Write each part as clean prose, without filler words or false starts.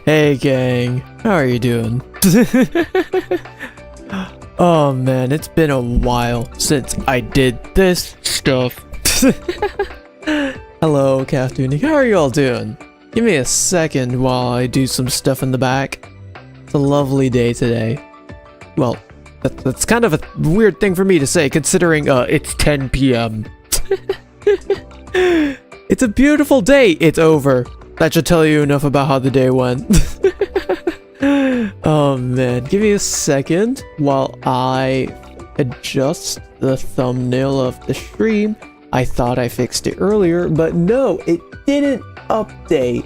Hey gang, how are you doing? Oh man, it's been a while since I did this stuff. Hello, Cathtooning, how are you all doing? Give me a second while I do some stuff in the back. It's a lovely day today. Well, that's kind of a weird thing for me to say considering it's 10 p.m. It's a beautiful day. It's over. That should tell you enough about how the day went. Oh man, give me a second while I adjust the thumbnail of the stream. I thought I fixed it earlier, but no, it didn't update.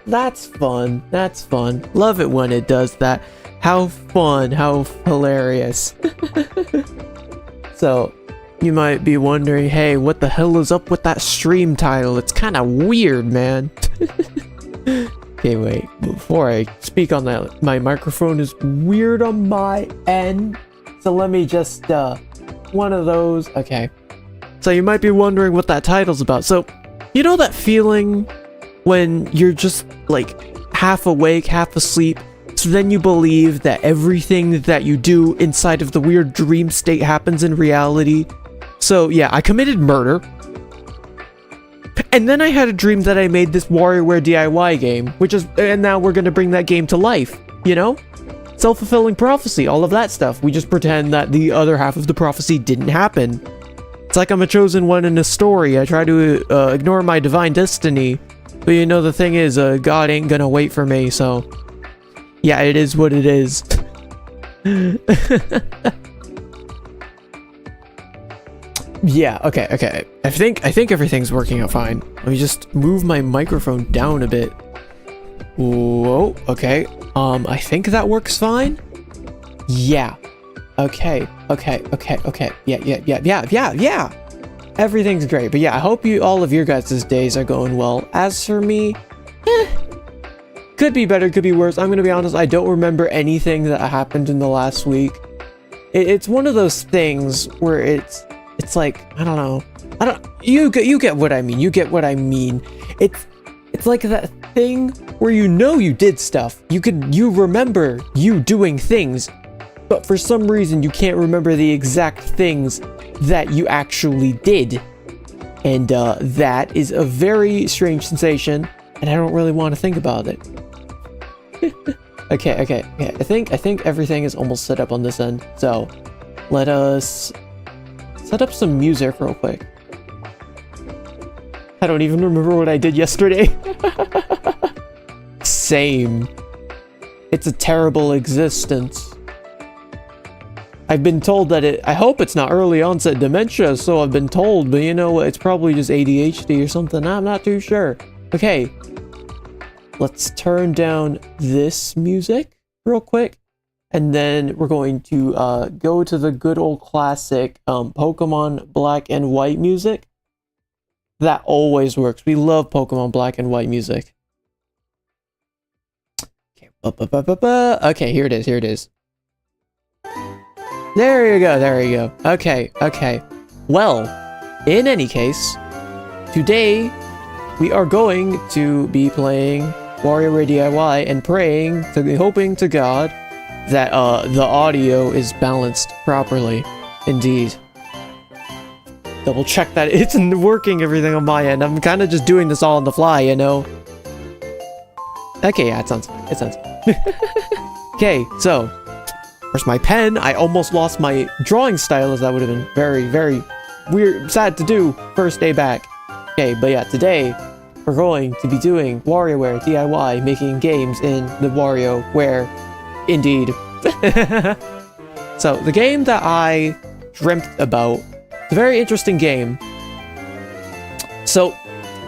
That's fun. That's fun. Love it when it does that. How fun. How hilarious. So, you might be wondering, hey, what the hell is up with that stream title? It's kind of weird, man. Okay, wait. Before I speak on that, my microphone is weird on my end. So let me just, one of those. Okay. So you might be wondering what that title's about. So, you know that feeling when you're just, like, half awake, half asleep? So then you believe that everything that you do inside of the weird dream state happens in reality? So yeah, I committed murder. And then I had a dream that I made this WarioWare DIY game, and now we're gonna bring that game to life, you know? Self-fulfilling prophecy, all of that stuff. We just pretend that the other half of the prophecy didn't happen. It's like I'm a chosen one in a story. I try to ignore my divine destiny. But you know, the thing is, God ain't gonna wait for me, so... yeah, it is what it is. Yeah, okay. I think everything's working out fine. Let me just move my microphone down a bit. Whoa, okay. I think that works fine. Yeah. Okay. Yeah. Everything's great. But yeah, I hope all of your guys' days are going well. As for me, could be better, could be worse. I'm gonna be honest, I don't remember anything that happened in the last week. It's one of those things where it's like, I don't know. You get what I mean. You get what I mean. It's like that thing where you know you did stuff. You remember you doing things, but for some reason you can't remember the exact things that you actually did. And that is a very strange sensation, and I don't really want to think about it. Okay. I think everything is almost set up on this end. So let us set up some music real quick. I don't even remember what I did yesterday. Same. It's a terrible existence. I've been told that I hope it's not early onset dementia, so I've been told, but you know what, it's probably just ADHD or something, I'm not too sure. Okay, let's turn down this music real quick, and then we're going to go to the good old classic Pokemon Black and White music. That always works. We love Pokemon Black and White music. Okay, here it is, here it is. There you go, there you go. Okay, okay. Well, in any case, today we are going to be playing WarioWare DIY and praying, hoping to God that the audio is balanced properly. Indeed. Double check that it's working everything on my end. I'm kind of just doing this all on the fly, you know? Okay, yeah, it sounds Okay, so where's my pen? I almost lost my drawing stylus. That would have been very, very weird, sad to do first day back. Okay, but yeah, today we're going to be doing WarioWare DIY, making games in the WarioWare, indeed. So, the game that I dreamt about, it's a very interesting game. So,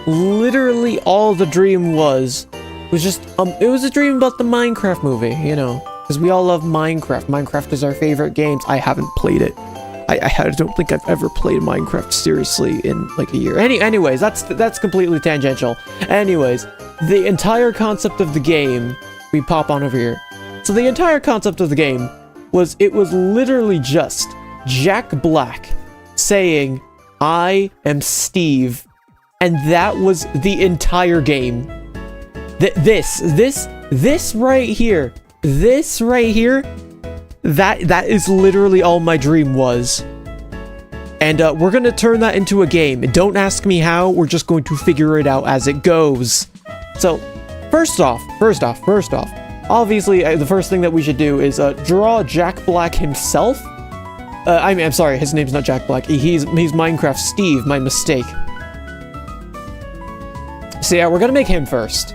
literally all the dream was just, it was a dream about the Minecraft movie, you know, because we all love Minecraft. Minecraft is our favorite games. I haven't played it. I don't think I've ever played Minecraft seriously in like a year. Anyways, that's completely tangential. Anyways, the entire concept of the game, we pop on over here. So the entire concept of the game was, it was literally just Jack Black saying, "I am Steve," and that was the entire game. This right here, that is literally all my dream was. And we're gonna turn that into a game. Don't ask me how, we're just going to figure it out as it goes. So, first off, obviously the first thing that we should do is draw Jack Black himself. I'm sorry, his name's not Jack Black. He's Minecraft Steve, my mistake. So yeah, we're gonna make him first.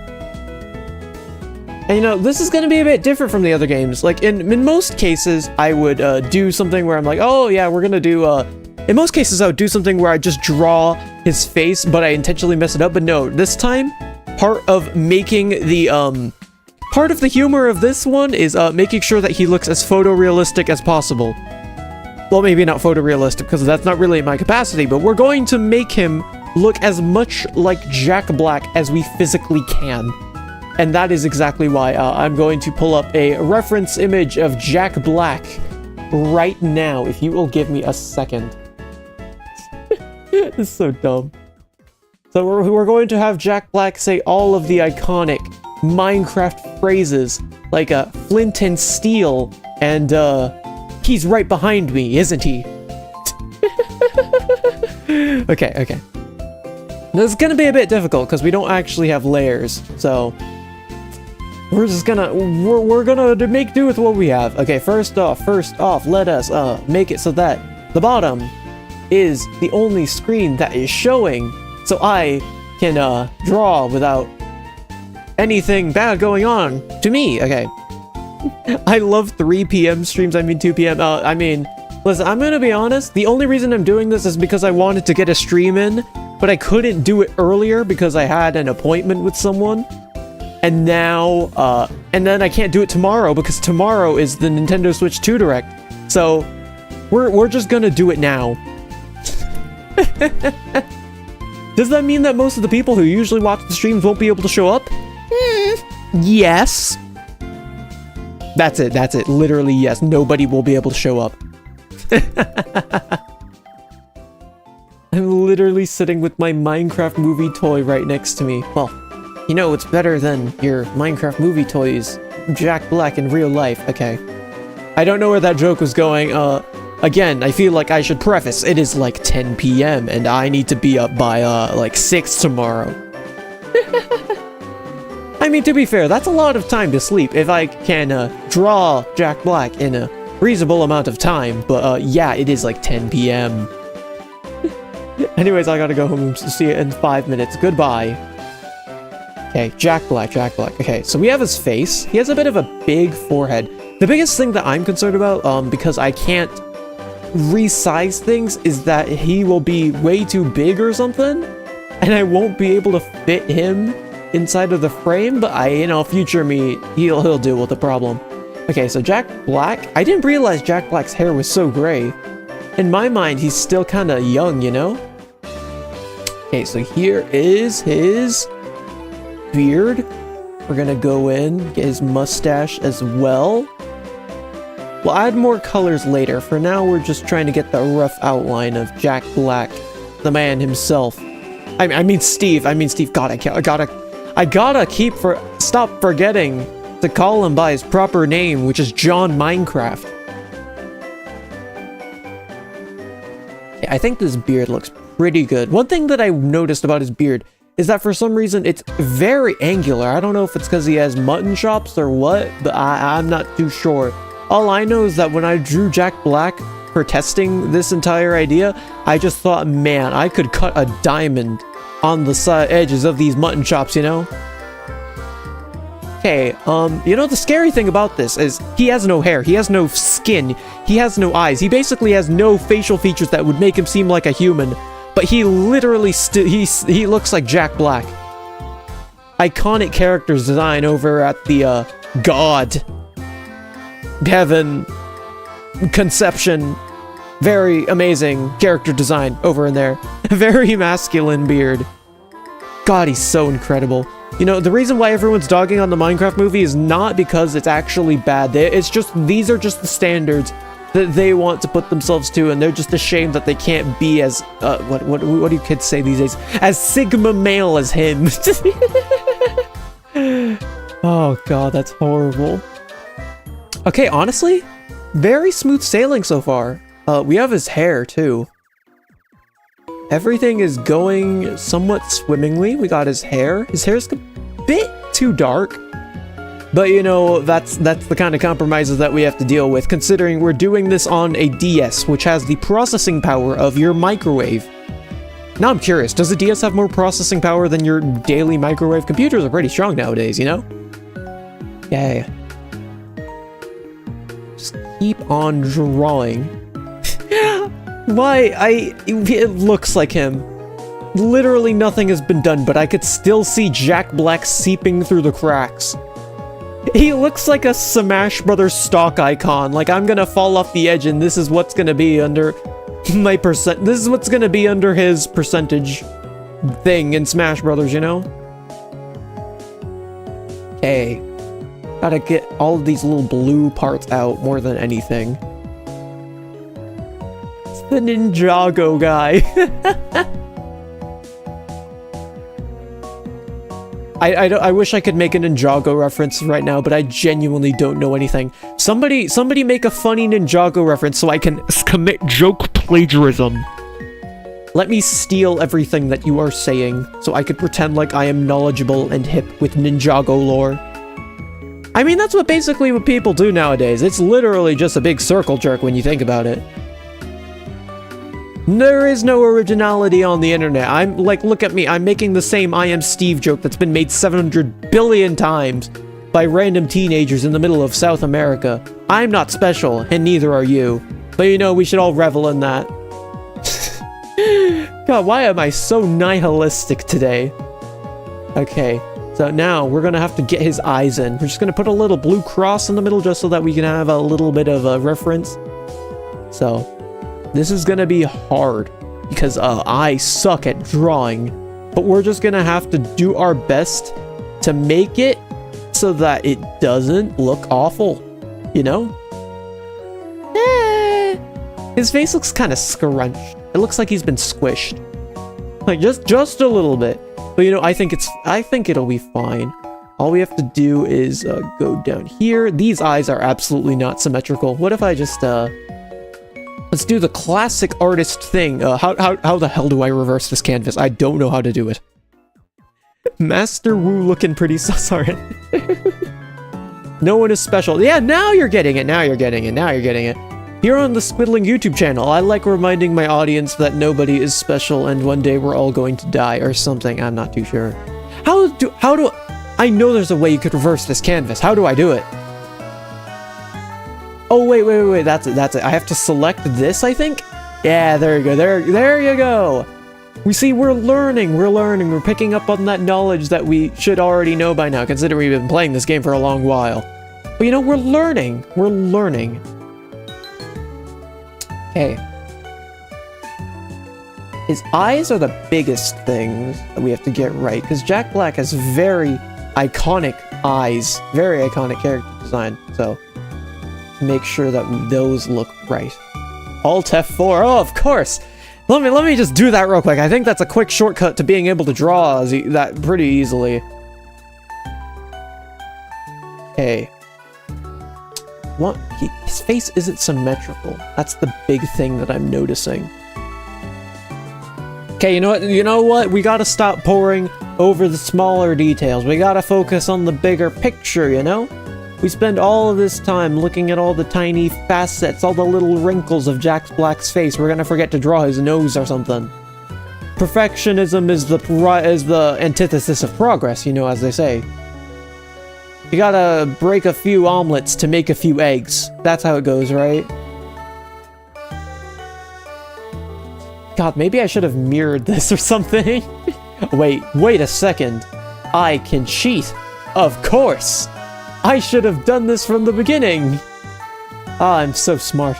And you know, this is gonna be a bit different from the other games. Like, in most cases, I would do something where I'm like, oh yeah, we're gonna do, in most cases, I would do something where I just draw his face, but I intentionally mess it up. But no, this time, part of making the, part of the humor of this one is, making sure that he looks as photorealistic as possible. Well, maybe not photorealistic, because that's not really my capacity, but we're going to make him look as much like Jack Black as we physically can. And that is exactly why I'm going to pull up a reference image of Jack Black right now, if you will give me a second. This is so dumb. So we're going to have Jack Black say all of the iconic Minecraft phrases, like flint and steel, and he's right behind me, isn't he? Okay. This is gonna be a bit difficult, because we don't actually have layers, so we're just gonna, we're gonna make do with what we have. Okay, first off, let us make it so that the bottom is the only screen that is showing, so I can draw without anything bad going on to me. Okay. I love 3 p.m. streams, I mean 2 p.m. I mean, listen, I'm gonna be honest, the only reason I'm doing this is because I wanted to get a stream in, but I couldn't do it earlier because I had an appointment with someone. And now, and then I can't do it tomorrow because tomorrow is the Nintendo Switch 2 Direct. So, we're just gonna do it now. Does that mean that most of the people who usually watch the streams won't be able to show up? Yes. That's it. Literally, yes. Nobody will be able to show up. I'm literally sitting with my Minecraft movie toy right next to me. Well, you know, it's better than your Minecraft movie toys, Jack Black in real life. Okay. I don't know where that joke was going. Again, I feel like I should preface, it is like 10 p.m. and I need to be up by, like 6 tomorrow. I mean, to be fair, that's a lot of time to sleep if I can, draw Jack Black in a reasonable amount of time. But, yeah, it is like 10 p.m. Anyways, I gotta go home to see it in 5 minutes. Goodbye. Okay, Jack Black. Okay, so we have his face. He has a bit of a big forehead. The biggest thing that I'm concerned about, because I can't resize things is that he will be way too big or something, and I won't be able to fit him inside of the frame, but you know, future me, he'll deal with the problem. Okay, so Jack Black, I didn't realize Jack Black's hair was so gray. In my mind, he's still kind of young, you know? Okay, so here is his beard. We're gonna go in, get his mustache as well. We'll add more colors later. For now, we're just trying to get the rough outline of Jack Black, the man himself. I mean Steve. God, I gotta stop forgetting to call him by his proper name, which is John Minecraft. Yeah, I think this beard looks pretty good. One thing that I noticed about his beard is that for some reason it's very angular. I don't know if it's because he has mutton chops or what, but I'm not too sure. All I know is that when I drew Jack Black for testing this entire idea, I just thought, man, I could cut a diamond on the side edges of these mutton chops, you know? Okay, you know, the scary thing about this is he has no hair, he has no skin, he has no eyes, he basically has no facial features that would make him seem like a human, but he literally he looks like Jack Black. Iconic character design over at the, God, Heaven, Conception, very amazing character design over in there. Very masculine beard. God, he's so incredible. You know, the reason why everyone's dogging on the Minecraft movie is not because it's actually bad. It's just, these are just the standards that they want to put themselves to, and they're just ashamed that they can't be as, what do you kids say these days? As Sigma male as him. Oh God, that's horrible. Okay, honestly, very smooth sailing so far. We have his hair, too. Everything is going somewhat swimmingly. We got his hair. His hair's a bit too dark. But, you know, that's the kind of compromises that we have to deal with, considering we're doing this on a DS, which has the processing power of your microwave. Now I'm curious, does the DS have more processing power than your daily microwave? Computers are pretty strong nowadays, you know? Yay. Just keep on drawing. Why? It looks like him. Literally nothing has been done, but I could still see Jack Black seeping through the cracks. He looks like a Smash Brothers stock icon. Like, I'm gonna fall off the edge and this is what's gonna be under my percent. This is what's gonna be under his percentage thing in Smash Brothers, you know? Okay. Gotta get all of these little blue parts out more than anything. It's the Ninjago guy. I wish I could make a Ninjago reference right now, but I genuinely don't know anything. Somebody make a funny Ninjago reference so I can commit joke plagiarism. Let me steal everything that you are saying so I could pretend like I am knowledgeable and hip with Ninjago lore. I mean, that's basically what people do nowadays. It's literally just a big circle jerk when you think about it. There is no originality on the internet. I'm like, look at me, I'm making the same I am Steve joke that's been made 700 billion times by random teenagers in the middle of South America. I'm not special, and neither are you. But you know, we should all revel in that. God, why am I so nihilistic today? Okay, so now we're gonna have to get his eyes in. We're just gonna put a little blue cross in the middle just so that we can have a little bit of a reference. So, this is gonna be hard because I suck at drawing, but we're just gonna have to do our best to make it so that it doesn't look awful, you know? His face looks kind of scrunched. It looks like he's been squished. Like just a little bit. But you know, I think it'll be fine. All we have to do is go down here. These eyes are absolutely not symmetrical. What if I just let's do the classic artist thing. How the hell do I reverse this canvas? I don't know how to do it. Master Wu looking pretty sus, alright. No one is special. Yeah, now you're getting it. Now you're getting it. Now you're getting it. Here on the Squiddling YouTube channel, I like reminding my audience that nobody is special and one day we're all going to die or something. I'm not too sure. How do I know there's a way you could reverse this canvas. How do I do it? Oh, wait. That's it. I have to select this, I think? Yeah, there you go. There you go. We see we're learning. We're picking up on that knowledge that we should already know by now, considering we've been playing this game for a long while. But you know, we're learning. Okay. His eyes are the biggest things that we have to get right, because Jack Black has very iconic eyes. Very iconic character design, so make sure that those look right. Alt F4, oh, of course! Let me just do that real quick. I think that's a quick shortcut to being able to draw that pretty easily. Okay. What? His face isn't symmetrical. That's the big thing that I'm noticing. Okay, you know what? We gotta stop poring over the smaller details. We gotta focus on the bigger picture, you know? We spend all of this time looking at all the tiny facets, all the little wrinkles of Jack Black's face. We're gonna forget to draw his nose or something. Perfectionism is the antithesis of progress, you know, as they say. You gotta break a few omelets to make a few eggs. That's how it goes, right? God, maybe I should have mirrored this or something. Wait a second. I can cheat. Of course. I should have done this from the beginning! Ah, I'm so smart.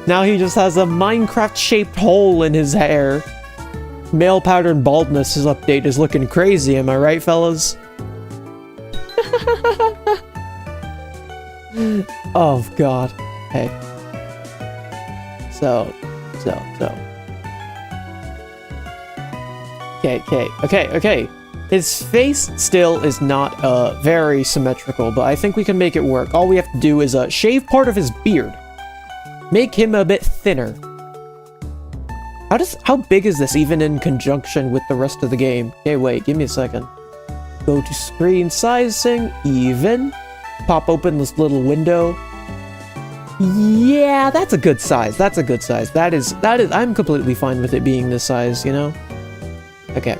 Now he just has a Minecraft-shaped hole in his hair. Male pattern baldness update is looking crazy, am I right, fellas? Oh, God. Hey. So. Okay. His face still is not very symmetrical, but I think we can make it work. All we have to do is shave part of his beard. Make him a bit thinner. How big is this even in conjunction with the rest of the game? Okay, wait, give me a second. Go to screen sizing, even. Pop open this little window. Yeah, that's a good size. That is, I'm completely fine with it being this size, you know? Okay.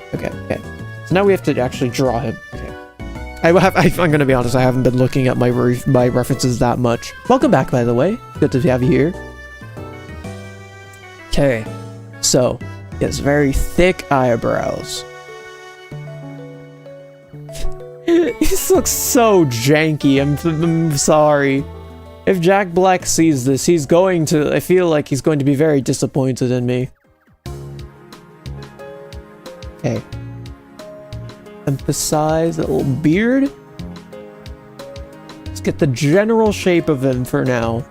So now we have to actually draw him. Okay. I'm gonna be honest, I haven't been looking at my references that much. Welcome back, by the way. Good to have you here. Okay. So, he has very thick eyebrows. This looks so janky. I'm sorry. If Jack Black sees this, I feel like he's going to be very disappointed in me. Okay. Emphasize that little beard. Let's get the general shape of him for now.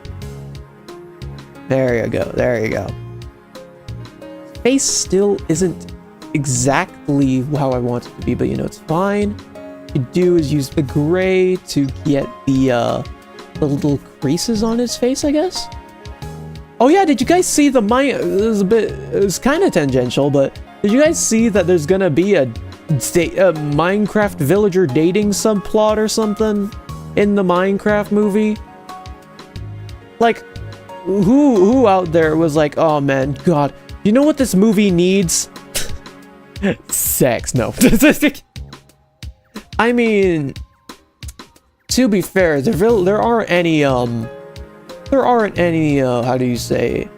There you go. Face still isn't exactly how I want it to be, but you know, it's fine. What you do is use the gray to get the little creases on his face, I guess? Oh yeah, did you guys see it was kind of tangential, but did you guys see that there's gonna be a Minecraft villager dating subplot or something in the Minecraft movie? Like, who out there was like, oh man, God, you know what this movie needs? Sex, no. I mean, to be fair, there aren't any, how do you say?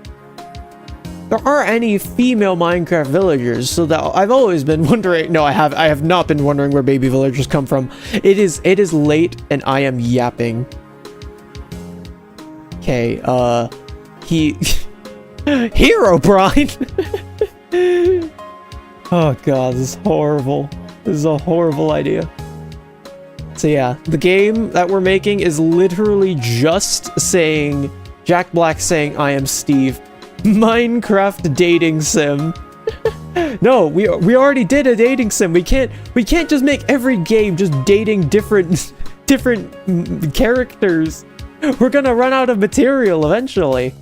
There aren't any female Minecraft villagers, so that I've always been wondering. No, I have not been wondering where baby villagers come from. It is late and I am yapping. Okay, Herobrine. Oh God, this is horrible. This is a horrible idea. So yeah, the game that we're making is literally just saying Jack Black saying I am Steve. Minecraft dating sim. No, we already did a dating sim. We can't just make every game just dating different characters. We're gonna run out of material eventually.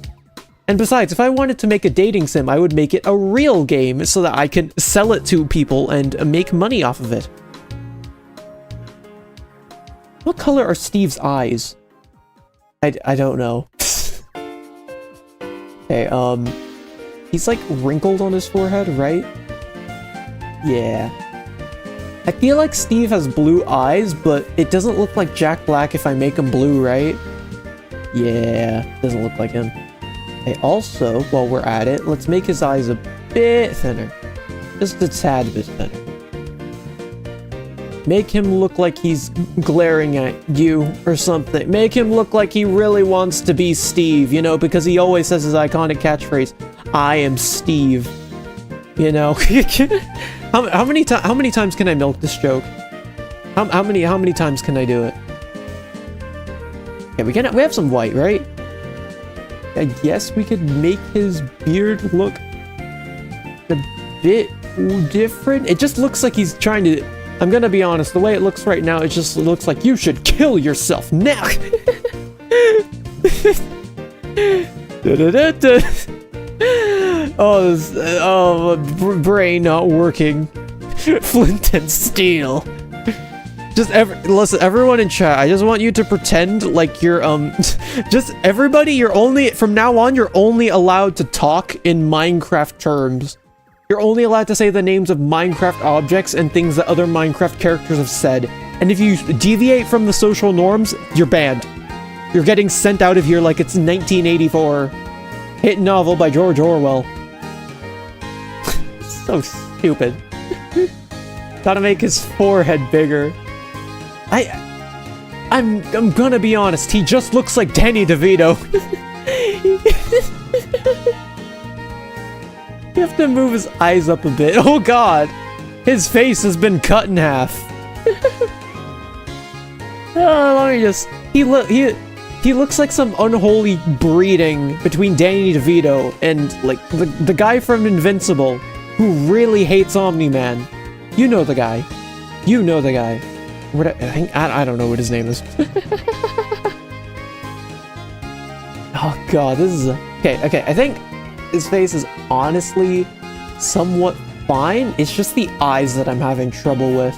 And besides, if I wanted to make a dating sim, I would make it a real game so that I can sell it to people and make money off of it. What color are Steve's eyes? I don't know. Okay, he's like wrinkled on his forehead, right? Yeah. I feel like Steve has blue eyes, but it doesn't look like Jack Black if I make him blue, right? Yeah, doesn't look like him. Okay, also, while we're at it, let's make his eyes a bit thinner. Just a tad bit thinner. Make him look like he's glaring at you or something. Make him look like he really wants to be Steve, you know, because he always says his iconic catchphrase, I am Steve. You know? How many times can I milk this joke? How many times can I do it? Okay, we have some white, right? I guess we could make his beard look a bit different. It just looks like he's trying to... I'm gonna be honest, the way it looks right now, it just looks like you should kill yourself now! Brain not working. Flint and steel. Listen, everyone in chat, I just want you to pretend like you're, just everybody, from now on, you're only allowed to talk in Minecraft terms. You're only allowed to say the names of Minecraft objects and things that other Minecraft characters have said. And if you deviate from the social norms, you're banned. You're getting sent out of here like it's 1984. Hit novel by George Orwell. So stupid. Gotta make his forehead bigger. I'm gonna be honest, he just looks like Danny DeVito. You have to move his eyes up a bit. Oh god! His face has been cut in half. Let me just... He looks like some unholy breeding between Danny DeVito and, like, the guy from Invincible, who really hates Omni-Man. You know the guy. You know the guy. I don't know what his name is. Oh god, this is... Okay, I think his face is honestly somewhat fine. It's just the eyes that I'm having trouble with.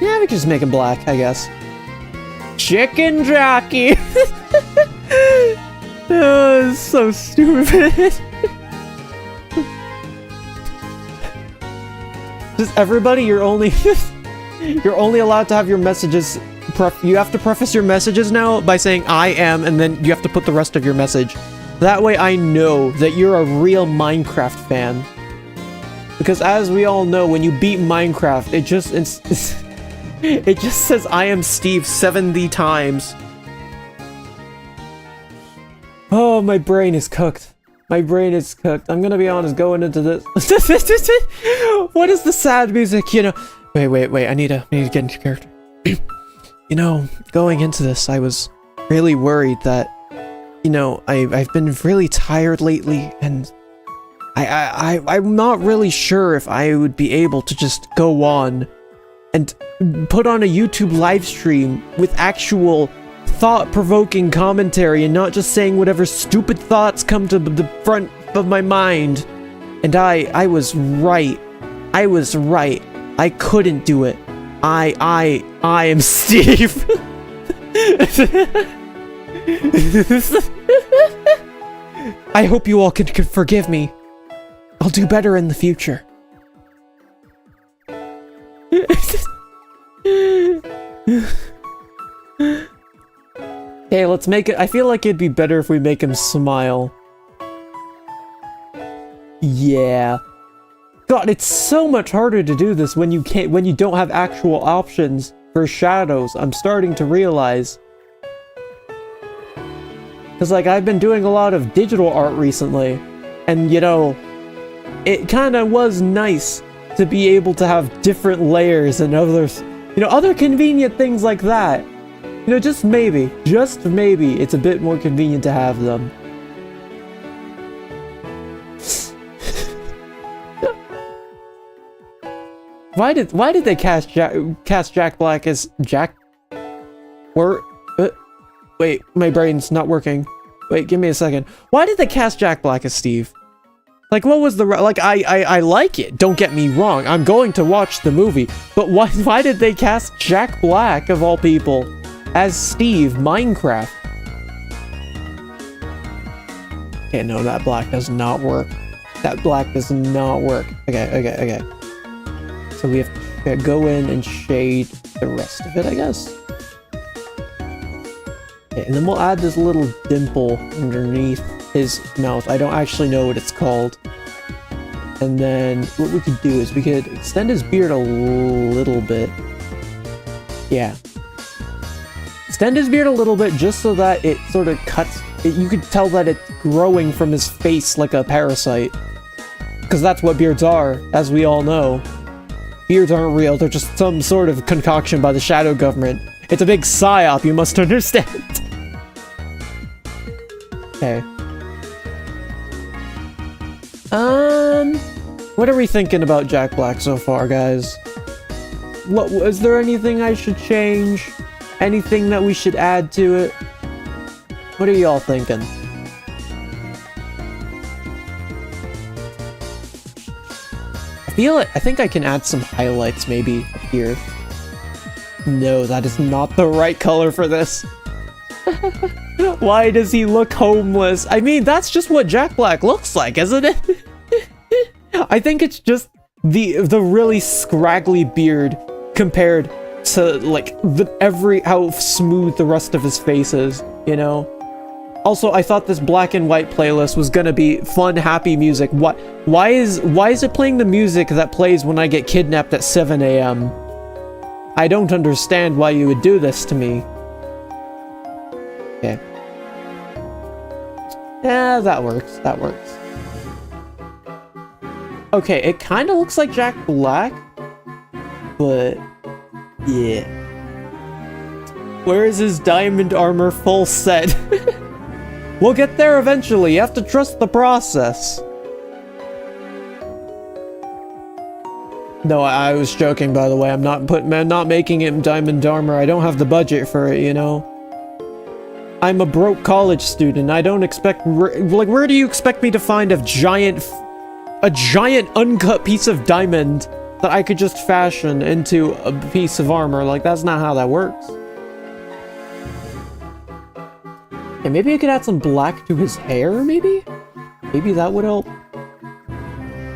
Yeah, we can just make him black, I guess. Chicken jockey! Oh, it's so stupid. Just everybody, you're only allowed to have your messages. You have to preface your messages now by saying I am, and then you have to put the rest of your message. That way I know that you're a real Minecraft fan. Because as we all know, when you beat Minecraft, it just says I am Steve 70 times. Oh, my brain is cooked. My brain is cooked. I'm gonna be honest, going into this. What is the sad music, you know? Wait, I need to get into character. You know, going into this, I was really worried that, you know, I've been really tired lately, and I'm not really sure if I would be able to just go on and put on a YouTube live stream with actual thought-provoking commentary and not just saying whatever stupid thoughts come to the front of my mind. And I was right. I was right. I couldn't do it. I am Steve. I hope you all can forgive me. I'll do better in the future. Okay, let's make it. I feel like it'd be better if we make him smile. Yeah. God, it's so much harder to do this when you don't have actual options for shadows. I'm starting to realize. Because, like, I've been doing a lot of digital art recently, and, you know, it kind of was nice to be able to have different layers and other convenient things like that. You know, just maybe, it's a bit more convenient to have them. Why did they cast Jack Black as Jack? Wait, my brain's not working. Wait, give me a second. Why did they cast Jack Black as Steve? Like, what was the... Like, I like it, don't get me wrong. I'm going to watch the movie. But why did they cast Jack Black, of all people, as Steve Minecraft? Okay, no, that black does not work. That black does not work. Okay. So we have to go in and shade the rest of it, I guess. Okay, and then we'll add this little dimple underneath his mouth. I don't actually know what it's called. And then what we could do is we could extend his beard a little bit. Yeah. Extend his beard a little bit just so that it sort of cuts. You could tell that it's growing from his face like a parasite. Because that's what beards are, as we all know. Beards aren't real, they're just some sort of concoction by the shadow government. It's a big psyop, you must understand. Okay. What are we thinking about Jack Black so far, guys? What, is there anything I should change? Anything that we should add to it? What are y'all thinking? I think I can add some highlights maybe here. No, that is not the right color for this. Why does he look homeless? I mean, that's just what Jack Black looks like, isn't it? I think it's just the really scraggly beard compared to like how smooth the rest of his face is, you know? Also, I thought this black and white playlist was gonna be fun, happy music. Why is it playing the music that plays when I get kidnapped at 7 a.m.? I don't understand why you would do this to me. Okay. Yeah, that works. That works. Okay, it kind of looks like Jack Black, but yeah. Where is his diamond armor full set? We'll get there eventually. You have to trust the process. No, I was joking, by the way. I'm not making him diamond armor. I don't have the budget for it, you know. I'm a broke college student. I don't expect like where do you expect me to find a giant uncut piece of diamond that I could just fashion into a piece of armor? Like that's not how that works. And maybe I could add some black to his hair, maybe? Maybe that would help.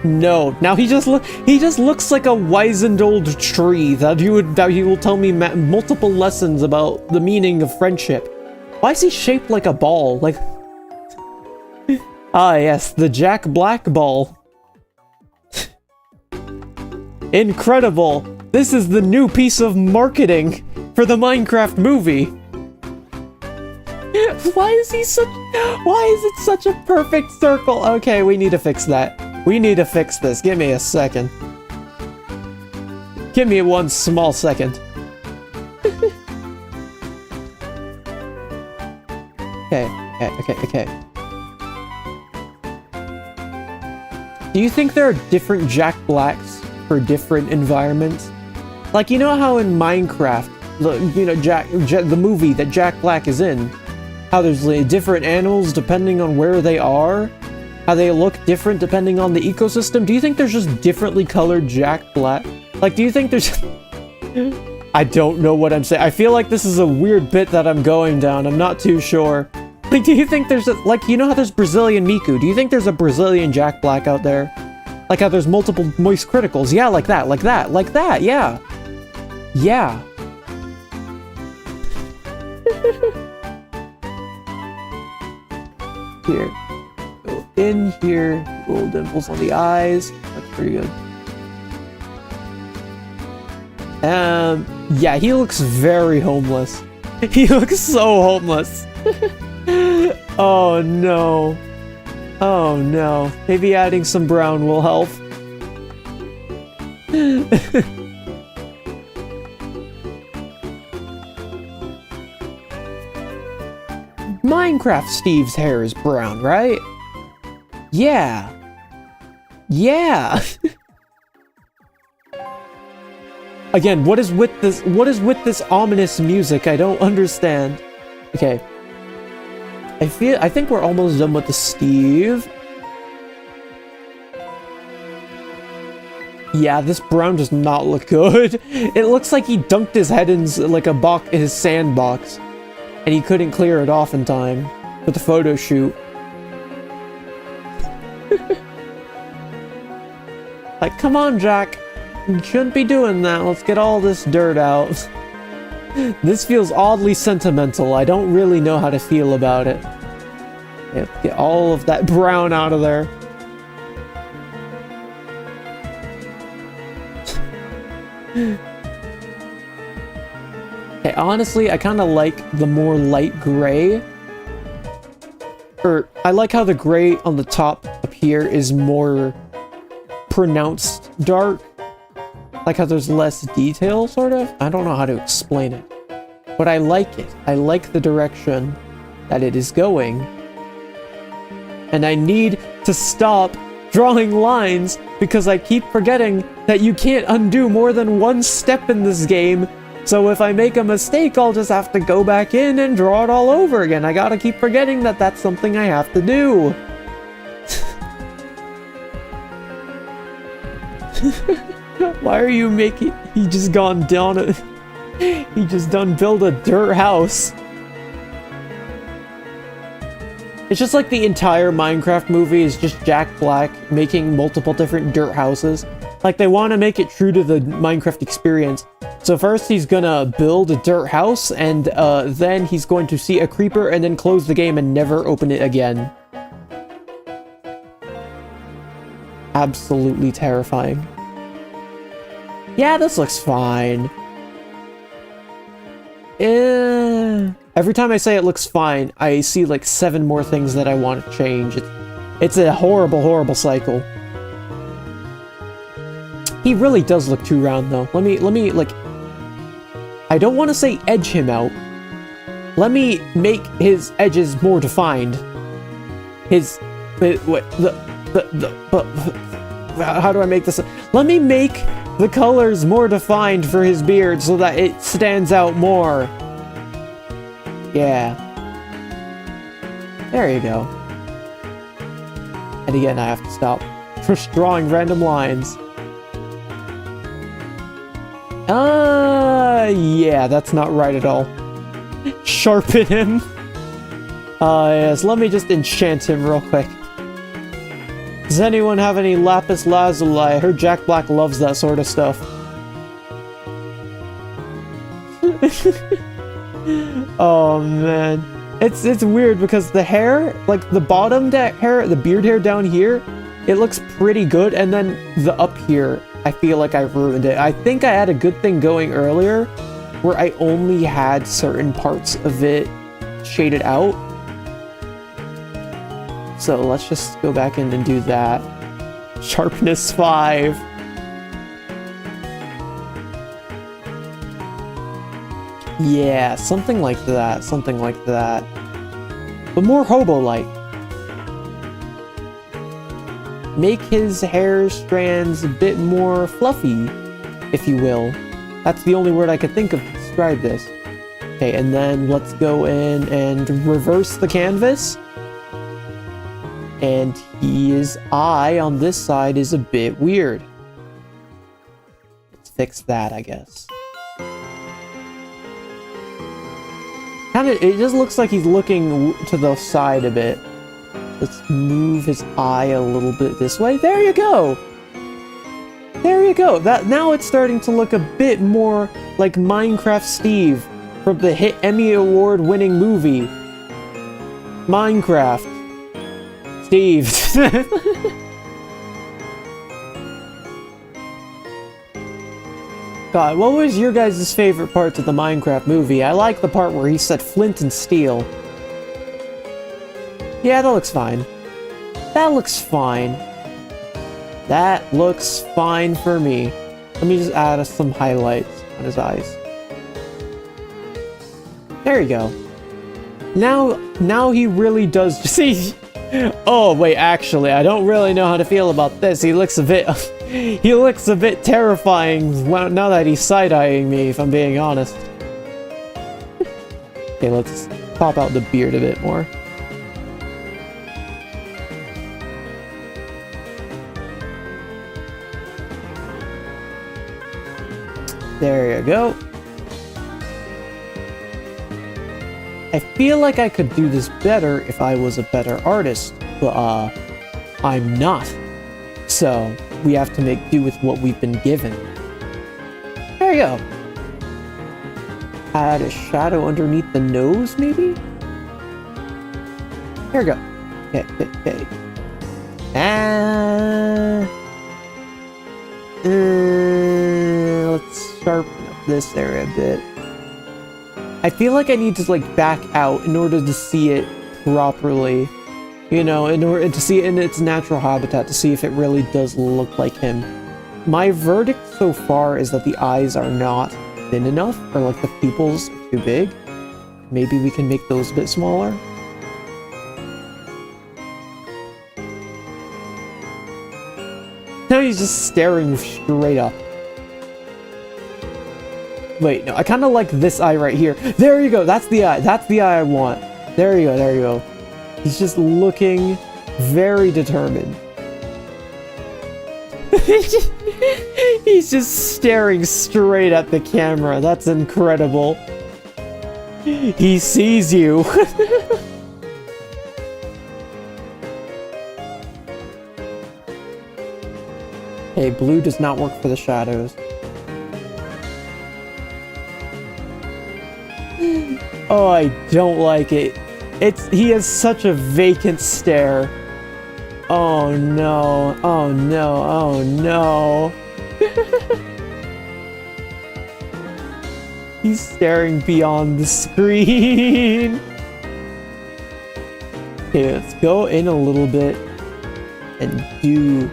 No, now he just looks like a wizened old tree that he will tell me multiple lessons about the meaning of friendship. Why is he shaped like a ball? Like ah yes, the Jack Black ball. Incredible! This is the new piece of marketing for the Minecraft movie. Why is it such a perfect circle? Okay, we need to fix that. We need to fix this. Give me a second. Give me one small second. Okay. Do you think there are different Jack Blacks for different environments? Like, you know how in Minecraft, the movie that Jack Black is in, how there's different animals depending on where they are? How they look different depending on the ecosystem? Do you think there's just differently colored Jack Black? Like, do you think there's... I don't know what I'm saying. I feel like this is a weird bit that I'm going down. I'm not too sure. Like, do you think there's like, you know how there's Brazilian Miku? Do you think there's a Brazilian Jack Black out there? Like how there's multiple moist criticals? Yeah, like that, yeah. Yeah. Here. Go in here. Little dimples on the eyes. That's pretty good. Yeah, he looks very homeless. He looks so homeless. Oh no. Oh no. Maybe adding some brown will help. Minecraft Steve's hair is brown, right? Yeah. Yeah. Again, what is with this ominous music? I don't understand. Okay. I think we're almost done with the Steve. Yeah, this brown does not look good. It looks like he dunked his head in like his sandbox, and he couldn't clear it off in time for the photo shoot. Like, come on, Jack. You shouldn't be doing that. Let's get all this dirt out. This feels oddly sentimental. I don't really know how to feel about it. Get all of that brown out of there. Okay, honestly, I kind of like the more light gray. Or, I like how the gray on the top up here is more pronounced dark. Like how there's less detail, sort of. I don't know how to explain it. But I like it. I like the direction that it is going. And I need to stop drawing lines because I keep forgetting that you can't undo more than one step in this game. So if I make a mistake, I'll just have to go back in and draw it all over again. I gotta keep forgetting that that's something I have to do. Why are you making... He just gone down a... He just done build a dirt house. It's just like the entire Minecraft movie is just Jack Black making multiple different dirt houses. Like, they want to make it true to the Minecraft experience. So first he's gonna build a dirt house, and then he's going to see a creeper and then close the game and never open it again. Absolutely terrifying. Yeah, this looks fine. Every time I say it looks fine, I see like 7 more things that I want to change. It's a horrible, horrible cycle. He really does look too round, though. Let me, like... I don't want to say edge him out. Let me make his edges more defined. How do I make this? Let me make the colors more defined for his beard so that it stands out more. Yeah. There you go. And again, I have to stop just drawing random lines. Yeah, that's not right at all. Sharpen him. Yes, let me just enchant him real quick. Does anyone have any lapis lazuli? I heard Jack Black loves that sort of stuff. Oh man. It's weird because the hair, like the bottom hair, the beard hair down here, it looks pretty good, and then the up here, I feel like I ruined it. I think I had a good thing going earlier where I only had certain parts of it shaded out. So let's just go back in and do that. Sharpness 5. Yeah, something like that, something like that. But more hobo-like. Make his hair strands a bit more fluffy, if you will. That's the only word I could think of to describe this. Okay, and then let's go in and reverse the canvas. And his eye on this side is a bit weird. Let's fix that, I guess. It just looks like he's looking to the side a bit. Let's move his eye a little bit this way. There you go! There you go! Now it's starting to look a bit more like Minecraft Steve from the hit Emmy Award-winning movie, Minecraft. Steve. God, what was your guys' favorite parts of the Minecraft movie? I like the part where he said flint and steel. Yeah, that looks fine. That looks fine. That looks fine for me. Let me just add some highlights on his eyes. There you go. Now he really does see. Oh wait, actually, I don't really know how to feel about this. He looks a bit terrifying now that he's side-eyeing me, if I'm being honest. Okay, let's pop out the beard a bit more. There you go. I feel like I could do this better if I was a better artist, but I'm not. So we have to make do with what we've been given. There you go. Add a shadow underneath the nose, maybe? There we go. Okay. Let's sharpen up this area a bit. I feel like I need to like back out in order to see it properly. You know, in order to see it in its natural habitat, to see if it really does look like him. My verdict so far is that the eyes are not thin enough, or like the pupils are too big. Maybe we can make those a bit smaller. Now he's just staring straight up. Wait, no, I kind of like this eye right here. There you go, that's the eye. That's the eye I want. There you go. He's just looking very determined. He's just staring straight at the camera. That's incredible. He sees you. Hey, blue does not work for the shadows. Oh, I don't like it. He has such a vacant stare. Oh no, oh no, oh no. He's staring beyond the screen. Okay, let's go in a little bit and do...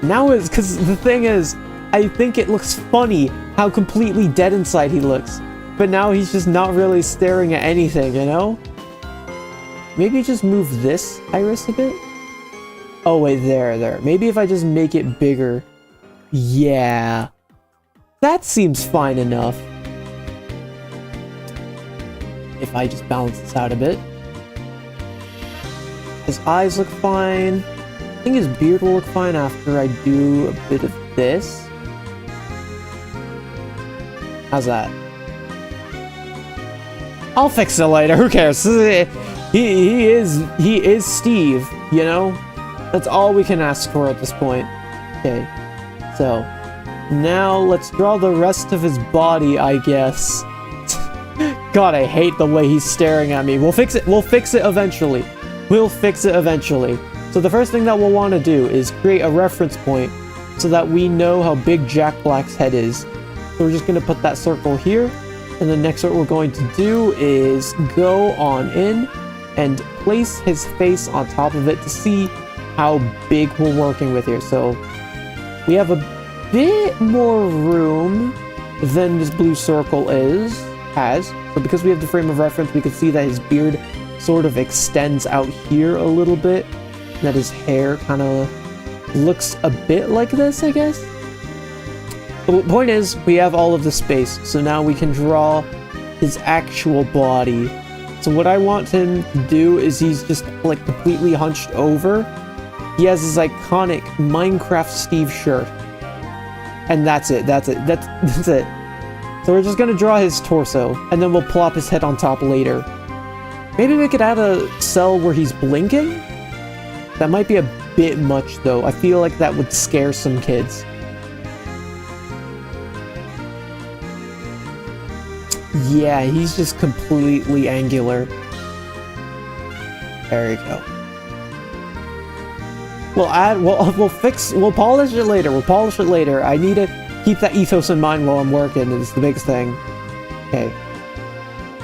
Now is, because the thing is, I think it looks funny how completely dead inside he looks. But now he's just not really staring at anything, you know? Maybe just move this iris a bit? Oh wait, there. Maybe if I just make it bigger. Yeah. That seems fine enough. If I just balance this out a bit. His eyes look fine. I think his beard will look fine after I do a bit of this. How's that? I'll fix it later, who cares? He is Steve, you know? That's all we can ask for at this point. Okay, so now let's draw the rest of his body, I guess. God, I hate the way he's staring at me. We'll fix it eventually. We'll fix it eventually. So the first thing that we'll want to do is create a reference point so that we know how big Jack Black's head is. So we're just going to put that circle here. And the next what we're going to do is go on in and place his face on top of it to see how big we're working with here. So we have a bit more room than this blue circle has. So because we have the frame of reference, we can see that his beard sort of extends out here a little bit. And that his hair kind of looks a bit like this, I guess. The point is, we have all of the space, so now we can draw his actual body. So what I want him to do is he's just like completely hunched over. He has his iconic Minecraft Steve shirt. And that's it. So we're just gonna draw his torso, and then we'll plop his head on top later. Maybe we could add a cell where he's blinking? That might be a bit much though. I feel like that would scare some kids. Yeah, he's just completely angular. There you go. We'll polish it later. I need to keep that ethos in mind while I'm working. It's the biggest thing. Okay.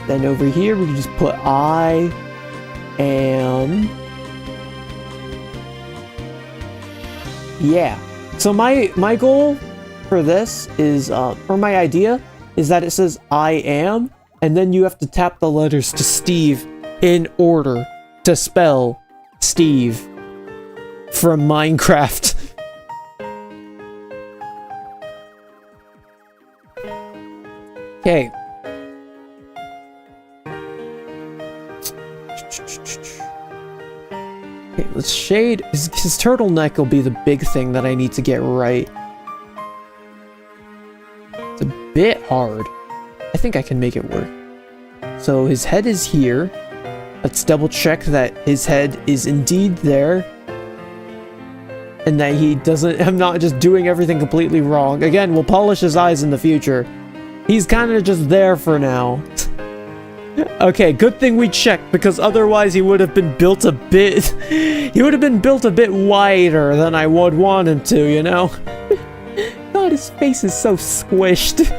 Then over here, we can just put I am... Yeah. So my goal for this is, or my idea, is that it says I am, and then you have to tap the letters to Steve in order to spell Steve from Minecraft. Okay. Okay, let's shade his turtleneck will be the big thing that I need to get right. It's a bit hard. I think I can make it work. So his head is here. Let's double check that his head is indeed there. And that he doesn't, I'm not just doing everything completely wrong. Again, we'll polish his eyes in the future. He's kind of just there for now. Okay, good thing we checked, because otherwise he would have been built a bit... he would have been built a bit wider than I would want him to, you know? God, his face is so squished.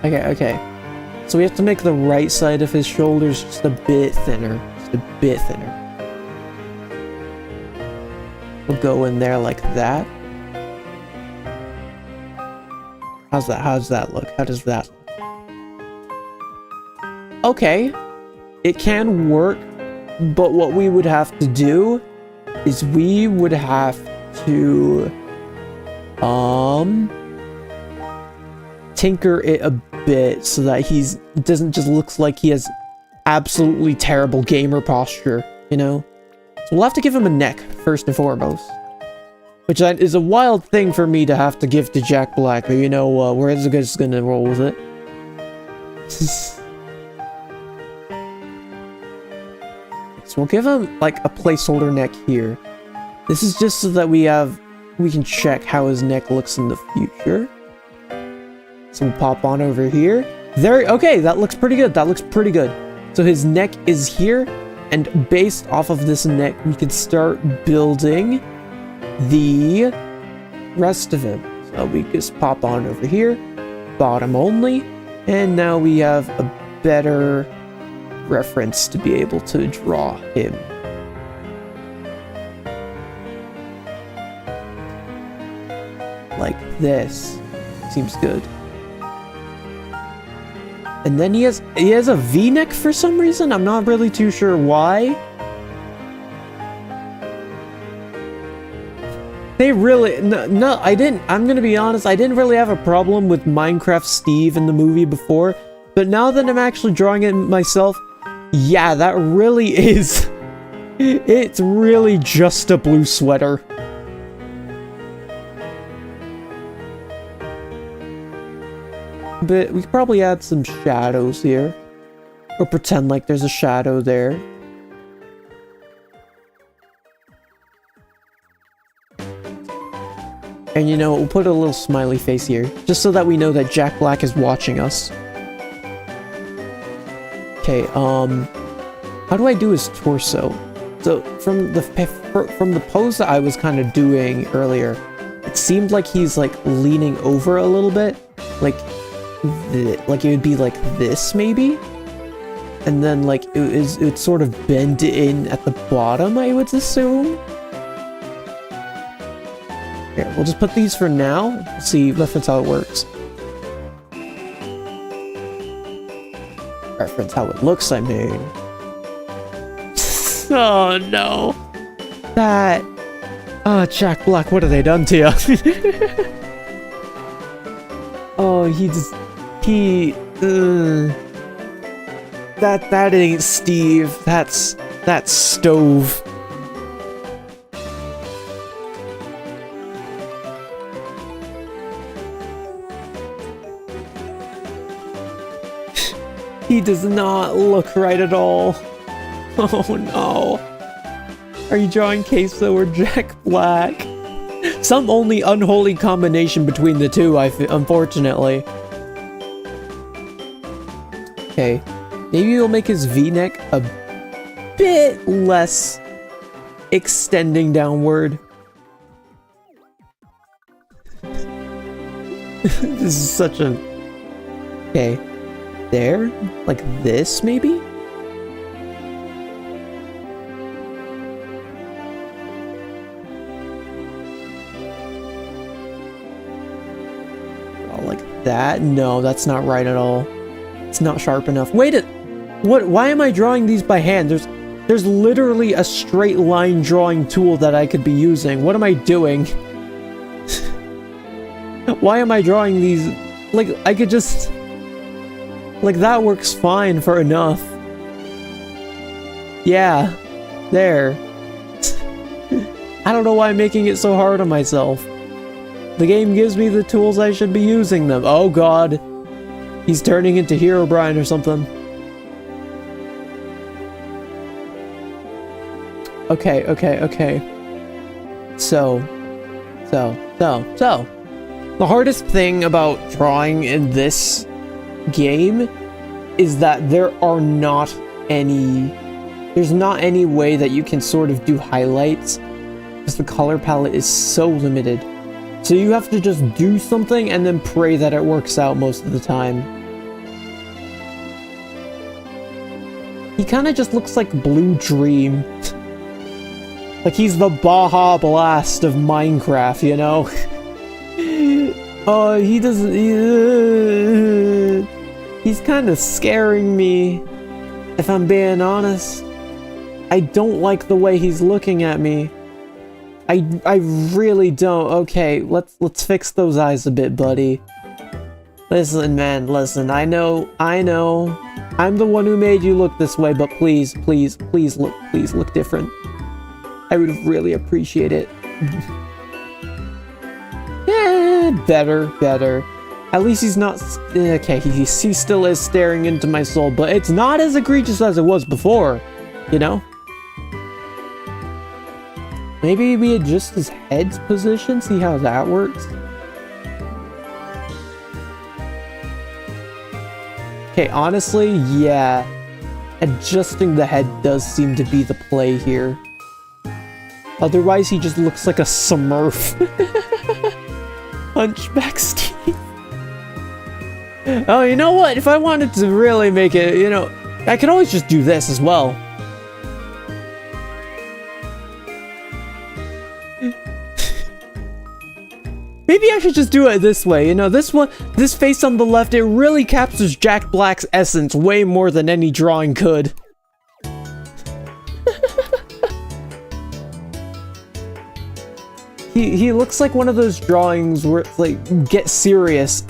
Okay. So we have to make the right side of his shoulders just a bit thinner. Just a bit thinner. We'll go in there like that. How's that? How does that look? How does that look? Okay. It can work, but what we would have to do is we would have to tinker it a bit so that it doesn't just look like he has absolutely terrible gamer posture, you know? So we'll have to give him a neck first and foremost. Which is a wild thing for me to have to give to Jack Black, but you know, we're just gonna roll with it. So we'll give him, like, a placeholder neck here. This is just so that we can check how his neck looks in the future. So we'll pop on over here. Okay, that looks pretty good. That looks pretty good. So his neck is here, and based off of this neck, we can start building the rest of him. So we just pop on over here, bottom only, and now we have a better reference to be able to draw him. Like this. Seems good. And then he has a V-neck for some reason. I'm not really too sure why. They really... No, I didn't... I'm gonna be honest, I didn't really have a problem with Minecraft Steve in the movie before. But now that I'm actually drawing it myself, yeah, that really is... It's really just a blue sweater. But we could probably add some shadows here. Or pretend like there's a shadow there. And you know, we'll put a little smiley face here, just so that we know that Jack Black is watching us. Okay, how do I do his torso? So, from the pose that I was kind of doing earlier, it seemed like he's, like, leaning over a little bit. Like it would be like this, maybe? And then, like, it would sort of bend in at the bottom, I would assume? Here, we'll just put these for now. See, reference how it works. Reference how it looks, I mean. Oh, no. That... Oh, Jack Black, what have they done to you? Oh, That ain't Steve. That's Stove. He does not look right at all. Oh no. Are you drawing Queso or Jack Black? Some only unholy combination between the two, unfortunately. Okay. Maybe we'll make his V-neck a bit less extending downward. This is such a... Okay. There? Like this, maybe? Oh, like that? No, that's not right at all. It's not sharp enough. Wait a... What? Why am I drawing these by hand? There's literally a straight line drawing tool that I could be using. What am I doing? Why am I drawing these? Like, I could just... Like, that works fine for enough. Yeah. There. I don't know why I'm making it so hard on myself. The game gives me the tools, I should be using them. Oh god. He's turning into Herobrine or something. Okay. So. The hardest thing about drawing in this game is that there's not any way that you can sort of do highlights because the color palette is so limited. So you have to just do something and then pray that it works out most of the time. He kind of just looks like Blue Dream. Like he's the Baja Blast of Minecraft, you know? He doesn't... he's kind of scaring me, if I'm being honest. I don't like the way he's looking at me. I really don't. Okay, let's fix those eyes a bit, buddy. Listen, man, listen. I know. I'm the one who made you look this way, but please look different. I would really appreciate it. Yeah, better. At least he's not... Okay, he still is staring into my soul, but it's not as egregious as it was before, you know? Maybe we adjust his head's position, see how that works? Okay, honestly, yeah. Adjusting the head does seem to be the play here. Otherwise, he just looks like a Smurf. Hunchback Steve. Oh, you know what? If I wanted to really make it, you know, I could always just do this as well. Maybe I should just do it this way, you know, this face on the left, it really captures Jack Black's essence way more than any drawing could. He looks like one of those drawings where it's like, get serious,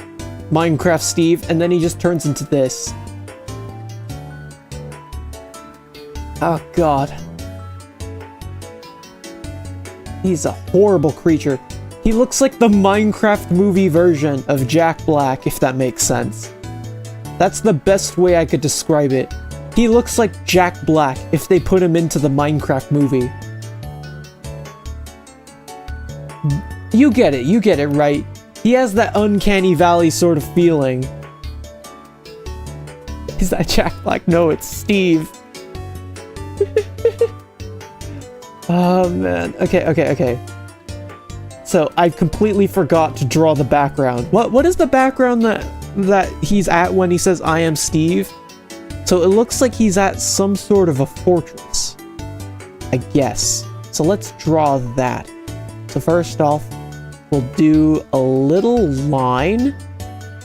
Minecraft Steve, and then he just turns into this. Oh god. He's a horrible creature. He looks like the Minecraft movie version of Jack Black, if that makes sense. That's the best way I could describe it. He looks like Jack Black if they put him into the Minecraft movie. You get it, right? He has that uncanny valley sort of feeling. Is that Jack Black? No, it's Steve. Oh man. Okay. So I completely forgot to draw the background. What is the background that he's at when he says I am Steve? So it looks like he's at some sort of a fortress, I guess. So let's draw that. So first off, we'll do a little line,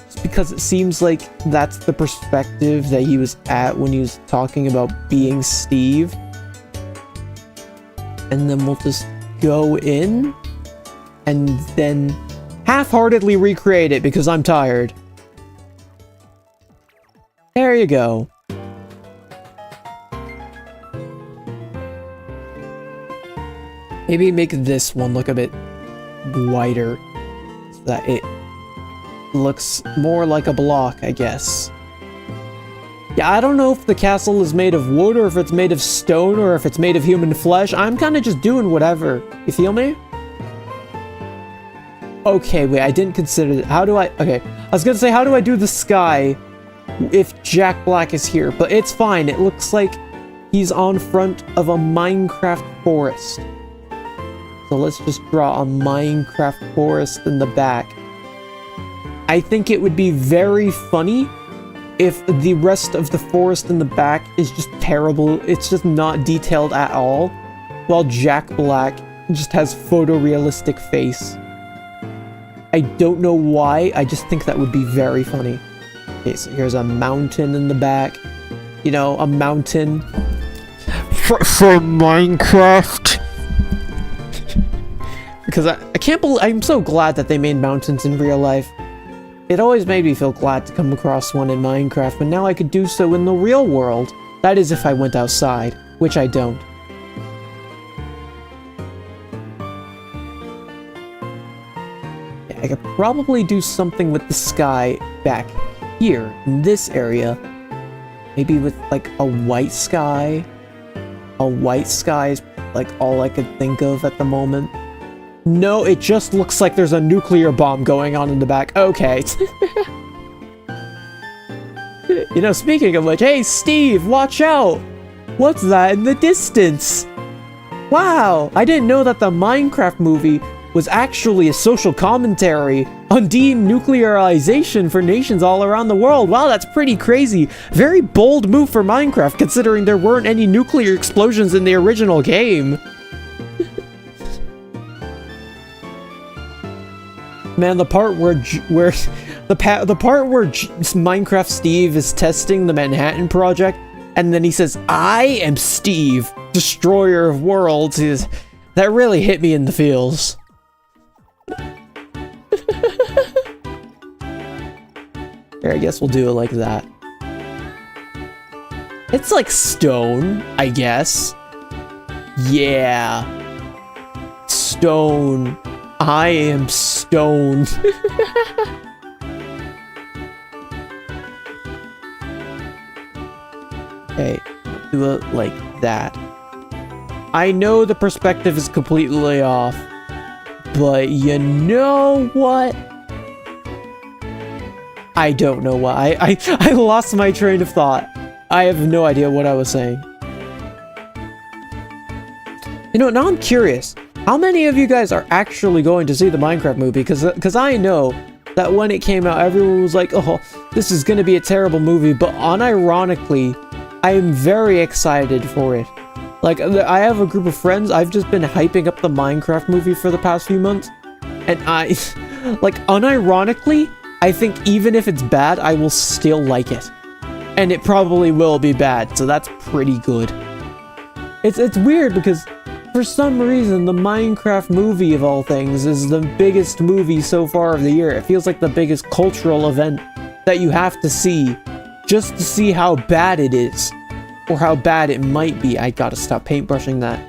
just because it seems like that's the perspective that he was at when he was talking about being Steve. And then we'll just go in and then half-heartedly recreate it because I'm tired. There you go. Maybe make this one look a bit wider so that it looks more like a block, I guess. Yeah, I don't know if the castle is made of wood or if it's made of stone or if it's made of human flesh. I'm kind of just doing whatever. You feel me? Okay, wait, I didn't consider that. How do I... Okay, I was gonna say, how do I do the sky if Jack Black is here? But it's fine. It looks like he's on front of a Minecraft forest. So let's just draw a Minecraft forest in the back. I think it would be very funny if the rest of the forest in the back is just terrible. It's just not detailed at all, while Jack Black just has photorealistic face. I don't know why, I just think that would be very funny. Okay, so here's a mountain in the back. You know, a mountain for Minecraft. Because I can't believe... I'm so glad that they made mountains in real life. It always made me feel glad to come across one in Minecraft, but now I could do so in the real world. That is if I went outside, which I don't. Yeah, I could probably do something with the sky back here, in this area. Maybe with, like, a white sky. A white sky is like all I could think of at the moment. No, it just looks like there's a nuclear bomb going on in the back. Okay. You know, speaking of which, hey Steve, watch out! What's that in the distance? Wow, I didn't know that the Minecraft movie was actually a social commentary on denuclearization for nations all around the world. Wow, that's pretty crazy. Very bold move for Minecraft, considering there weren't any nuclear explosions in the original game. Man, the part where Minecraft Steve is testing the Manhattan Project, and then he says, "I am Steve, destroyer of worlds," that really hit me in the feels. Here, I guess we'll do it like that. It's like stone, I guess. Yeah. Stone. I am stoned. Okay, do it like that. I know the perspective is completely off, but you know what? I don't know why. I lost my train of thought. I have no idea what I was saying. You know, now I'm curious. How many of you guys are actually going to see the Minecraft movie? Because I know that when it came out, everyone was like, oh, this is going to be a terrible movie. But unironically, I am very excited for it. Like, I have a group of friends. I've just been hyping up the Minecraft movie for the past few months. And like, unironically, I think even if it's bad, I will still like it. And it probably will be bad, so that's pretty good. It's weird because for some reason, the Minecraft movie of all things is the biggest movie so far of the year. It feels like the biggest cultural event that you have to see just to see how bad it is. Or how bad it might be. I gotta stop paintbrushing that.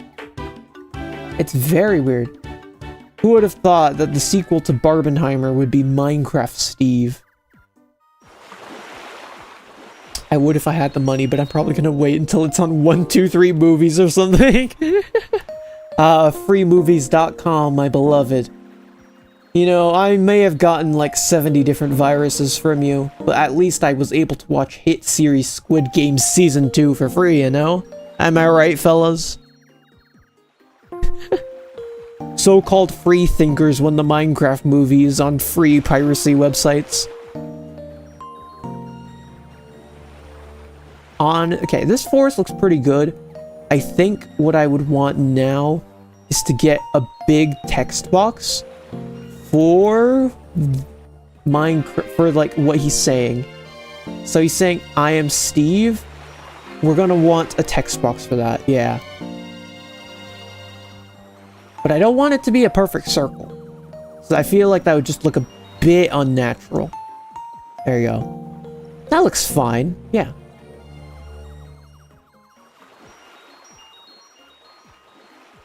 It's very weird. Who would have thought that the sequel to Barbenheimer would be Minecraft Steve? I would if I had the money, but I'm probably gonna wait until it's on 1, 2, 3 movies or something. Freemovies.com, my beloved. You know, I may have gotten like 70 different viruses from you, but at least I was able to watch hit series Squid Game Season 2 for free, you know? Am I right, fellas? So-called free thinkers when the Minecraft movie is on free piracy websites. Okay, this forest looks pretty good. I think what I would want now is to get a big text box for Minecraft, for like what he's saying. So he's saying, I am Steve. We're gonna want a text box for that, yeah. But I don't want it to be a perfect circle. So I feel like that would just look a bit unnatural. There you go. That looks fine, yeah.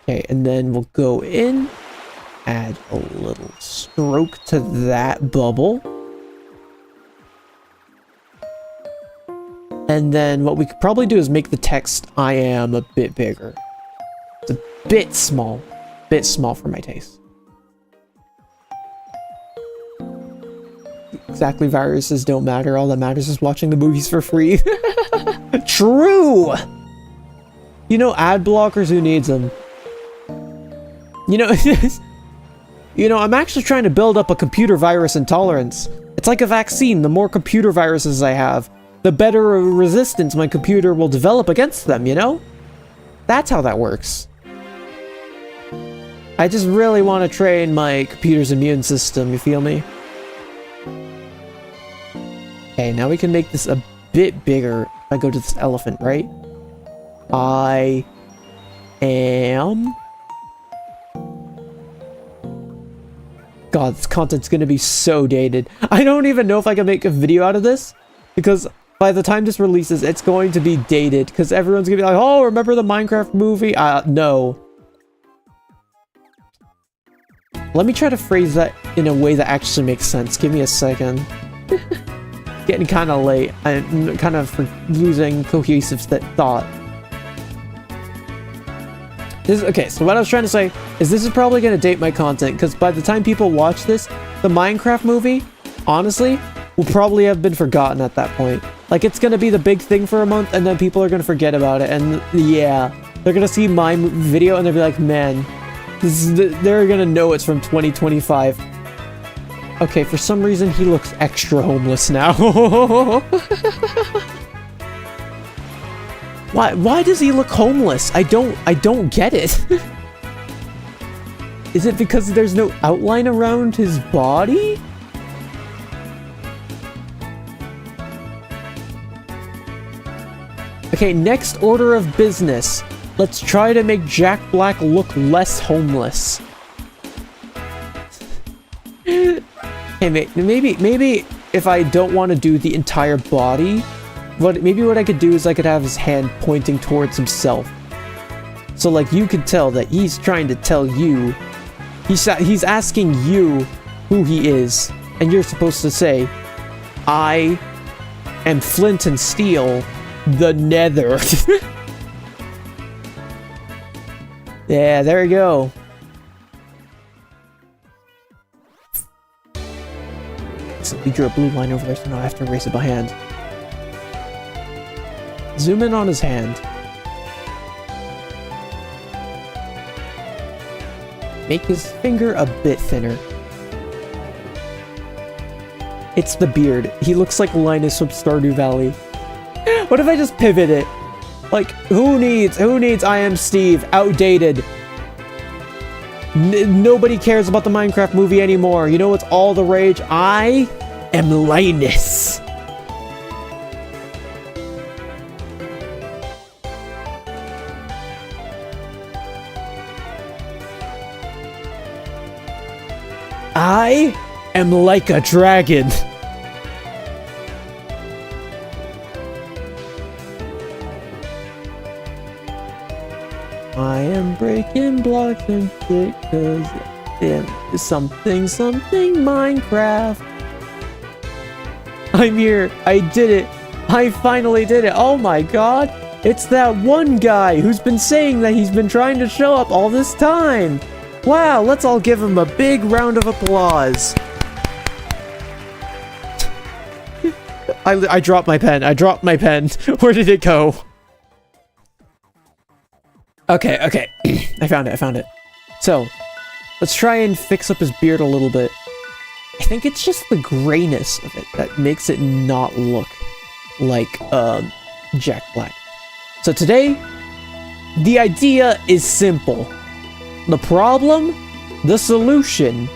Okay, and then we'll go in, add a little stroke to that bubble. And then what we could probably do is make the text I am a bit bigger. It's a bit small for my taste. Exactly, viruses don't matter. All that matters is watching the movies for free. True! You know, ad blockers, who needs them? You know, I'm actually trying to build up a computer virus intolerance. It's like a vaccine. The more computer viruses I have, the better resistance my computer will develop against them, you know? That's how that works. I just really want to train my computer's immune system, you feel me? Okay, now we can make this a bit bigger. If I go to this elephant, right? I am... God, this content's gonna be so dated. I don't even know if I can make a video out of this, because by the time this releases, it's going to be dated, because everyone's gonna be like, oh, remember the Minecraft movie? No. Let me try to phrase that in a way that actually makes sense. Give me a second. Getting kind of late. I'm kind of losing cohesive thought. Okay, so what I was trying to say is this is probably going to date my content, because by the time people watch this, the Minecraft movie, honestly, will probably have been forgotten at that point. Like, it's going to be the big thing for a month, and then people are going to forget about it, and yeah, they're going to see my video, and they'll be like, man, they're going to know it's from 2025. Okay, for some reason, he looks extra homeless now. Why does he look homeless? I don't get it. Is it because there's no outline around his body? Okay, next order of business. Let's try to make Jack Black look less homeless. Hey, maybe if I don't want to do the entire body, maybe what I could do is I could have his hand pointing towards himself. So like you could tell that he's trying to tell you, he's asking you who he is, and you're supposed to say, I am Flint and Steel, the Nether. Yeah, there we go. So we drew a blue line over there, so now I have to erase it by hand. Zoom in on his hand. Make his finger a bit thinner. It's the beard. He looks like Linus from Stardew Valley. What if I just pivot it? Like, who needs I Am Steve? Outdated. Nobody cares about the Minecraft movie anymore. You know what's all the rage? I am Linus. I am like a dragon. I am breaking blocks and shit cause it's something Minecraft. I'm here. I did it. I finally did it. Oh my god. It's that one guy who's been saying that he's been trying to show up all this time. Wow, let's all give him a big round of applause. I dropped my pen. Where did it go? Okay. I found it. So, let's try and fix up his beard a little bit. I think it's just the grayness of it that makes it not look like, Jack Black. So today, the idea is simple. The problem? The solution.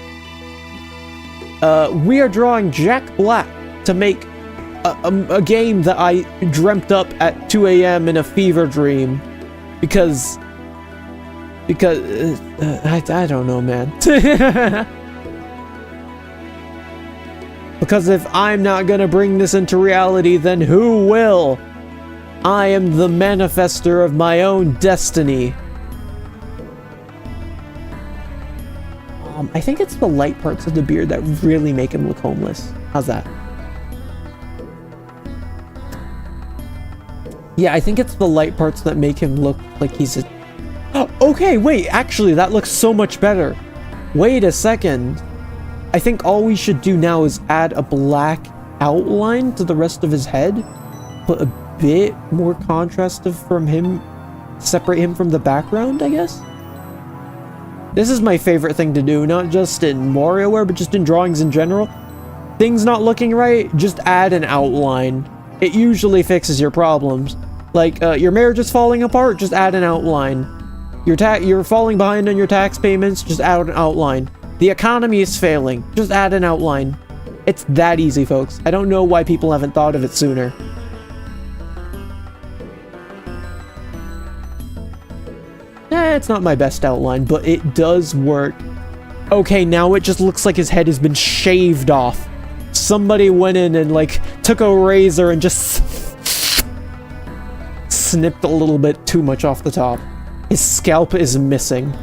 We are drawing Jack Black to make a game that I dreamt up at 2 a.m. in a fever dream. Because I don't know, man. Because if I'm not gonna bring this into reality, then who will? I am the manifester of my own destiny. I think it's the light parts of the beard that really make him look homeless. How's that? Yeah, I think it's the light parts that make him look like he's a... Okay, wait, actually, that looks so much better. Wait a second. I think all we should do now is add a black outline to the rest of his head. Put a bit more contrast from him. Separate him from the background, I guess? This is my favorite thing to do, not just in WarioWare, but just in drawings in general. Things not looking right, just add an outline. It usually fixes your problems. Like, your marriage is falling apart, just add an outline. You're falling behind on your tax payments, just add an outline. The economy is failing, just add an outline. It's that easy, folks. I don't know why people haven't thought of it sooner. It's not my best outline, but it does work. Okay, now it just looks like his head has been shaved off. Somebody went in and, like, took a razor and just snipped a little bit too much off the top. His scalp is missing.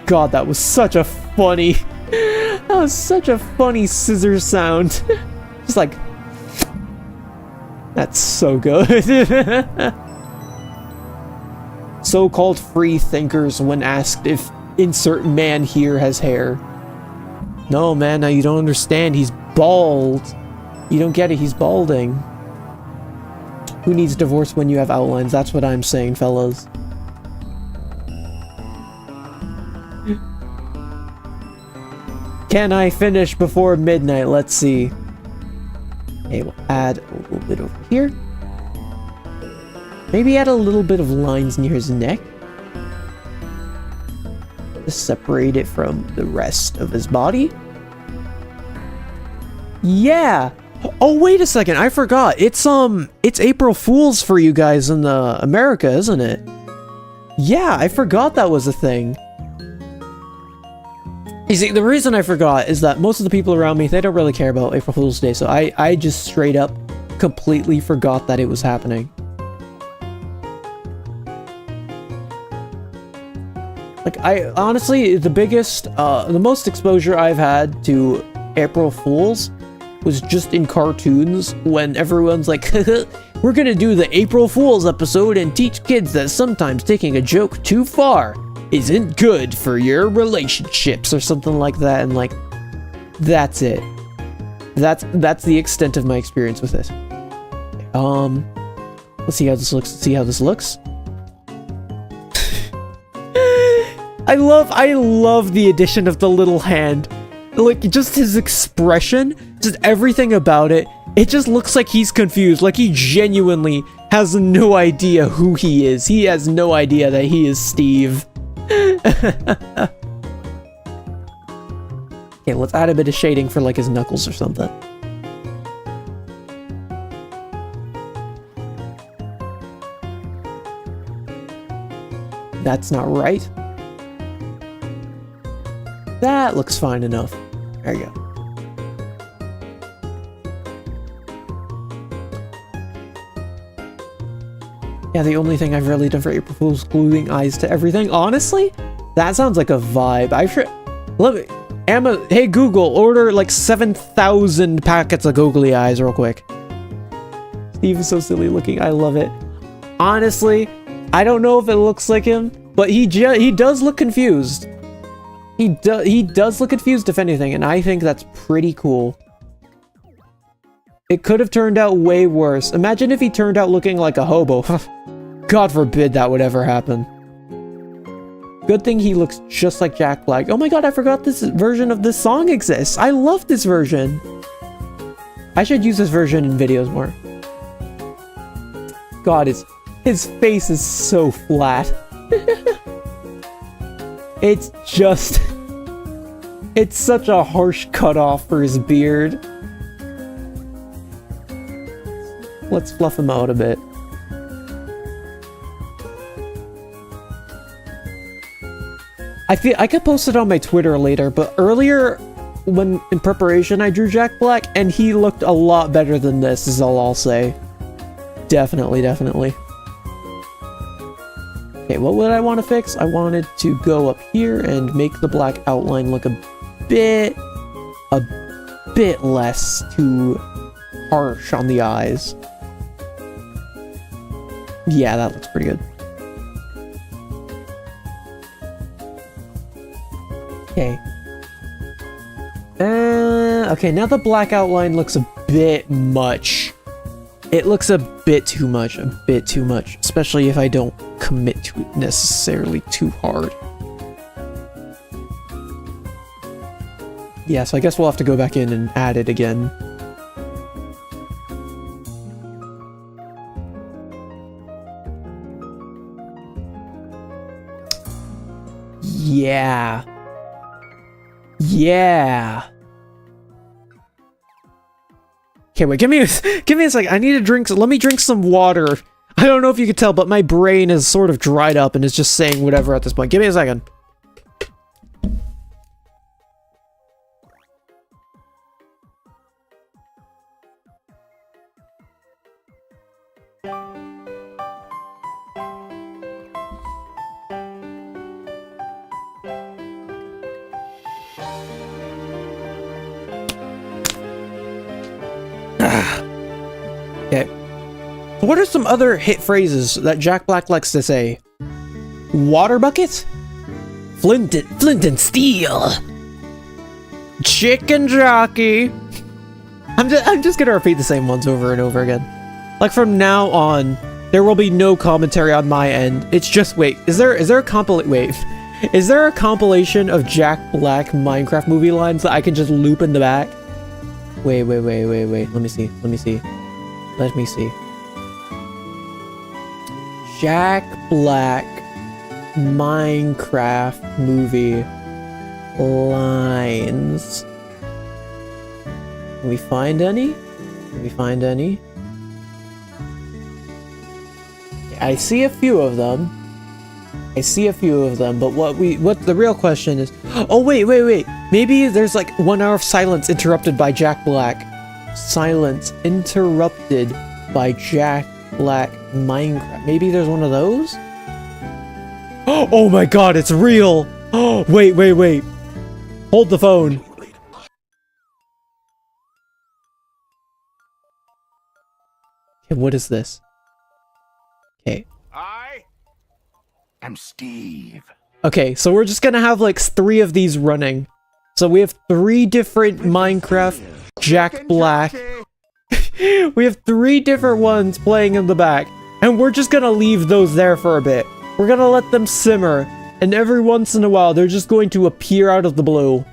God, that was such a funny... That was such a funny scissor sound. Just like... That's so good. so-called free thinkers when asked if insert man here has hair. No, man, now you don't understand. He's bald. You don't get it. He's balding. Who needs divorce when you have outlines? That's what I'm saying, fellas. Can I finish before midnight? Let's see. Okay, we'll add a little bit over here. Maybe add a little bit of lines near his neck. To separate it from the rest of his body. Yeah! Oh, wait a second, I forgot. It's April Fool's for you guys in America, isn't it? Yeah, I forgot that was a thing. You see, the reason I forgot is that most of the people around me, they don't really care about April Fool's Day, so I just straight up completely forgot that it was happening. Like, honestly, the most exposure I've had to April Fool's was just in cartoons when everyone's like, we're gonna do the April Fool's episode and teach kids that sometimes taking a joke too far isn't good for your relationships or something like that, and like, that's it. That's the extent of my experience with it. Let's see how this looks. I love the addition of the little hand. Like, just his expression, just everything about it. It just looks like he's confused. Like, he genuinely has no idea who he is. He has no idea that he is Steve. Okay, let's add a bit of shading for, like, his knuckles or something. That's not right. That looks fine enough. There you go. Yeah, the only thing I've really done for April Fool's is gluing eyes to everything. Honestly, that sounds like a vibe. Hey Google, order like 7,000 packets of googly eyes real quick. Steve is so silly looking. I love it. Honestly, I don't know if it looks like him, but he does look confused. He does look confused, if anything, and I think that's pretty cool. It could have turned out way worse. Imagine if he turned out looking like a hobo. God forbid that would ever happen. Good thing he looks just like Jack Black. Oh my god, I forgot this version of this song exists. I love this version. I should use this version in videos more. God, his face is so flat. It's such a harsh cutoff for his beard. Let's fluff him out a bit. I could post it on my Twitter later, but earlier, when in preparation, I drew Jack Black, and he looked a lot better than this, is all I'll say. Definitely. Okay, what would I want to fix? I wanted to go up here and make the black outline look a bit less too harsh on the eyes. Yeah, that looks pretty good. Okay. Okay, now the black outline looks a bit much. It looks a bit too much, especially if I don't commit to it necessarily too hard. Yeah, so I guess we'll have to go back in and add it again. Yeah. Okay, wait, give me a second. I need to drink. Let me drink some water. I don't know if you can tell, but my brain is sort of dried up and is just saying whatever at this point. Give me a second. Okay. What are some other hit phrases that Jack Black likes to say? Water bucket? Flint and steel. Chicken jockey. I'm just gonna repeat the same ones over and over again. Like from now on, there will be no commentary on my end. It's just wait. Is there a Is there a compilation of Jack Black Minecraft movie lines that I can just loop in the back? Wait. Let me see. Jack Black Minecraft movie lines. Can we find any? I see a few of them. But what the real question is... Oh, wait. Maybe there's like 1 hour of silence interrupted by Jack Black. Silence interrupted by Jack Black Minecraft. Maybe there's one of those? Oh my god, it's real! Oh, wait. Hold the phone. Okay, what is this? Okay. I am Steve. Okay, so we're just gonna have like 3 of these running. So we have 3 different Minecraft Jack Black. We have 3 different ones playing in the back. And we're just gonna leave those there for a bit. We're gonna let them simmer. And every once in a while, they're just going to appear out of the blue.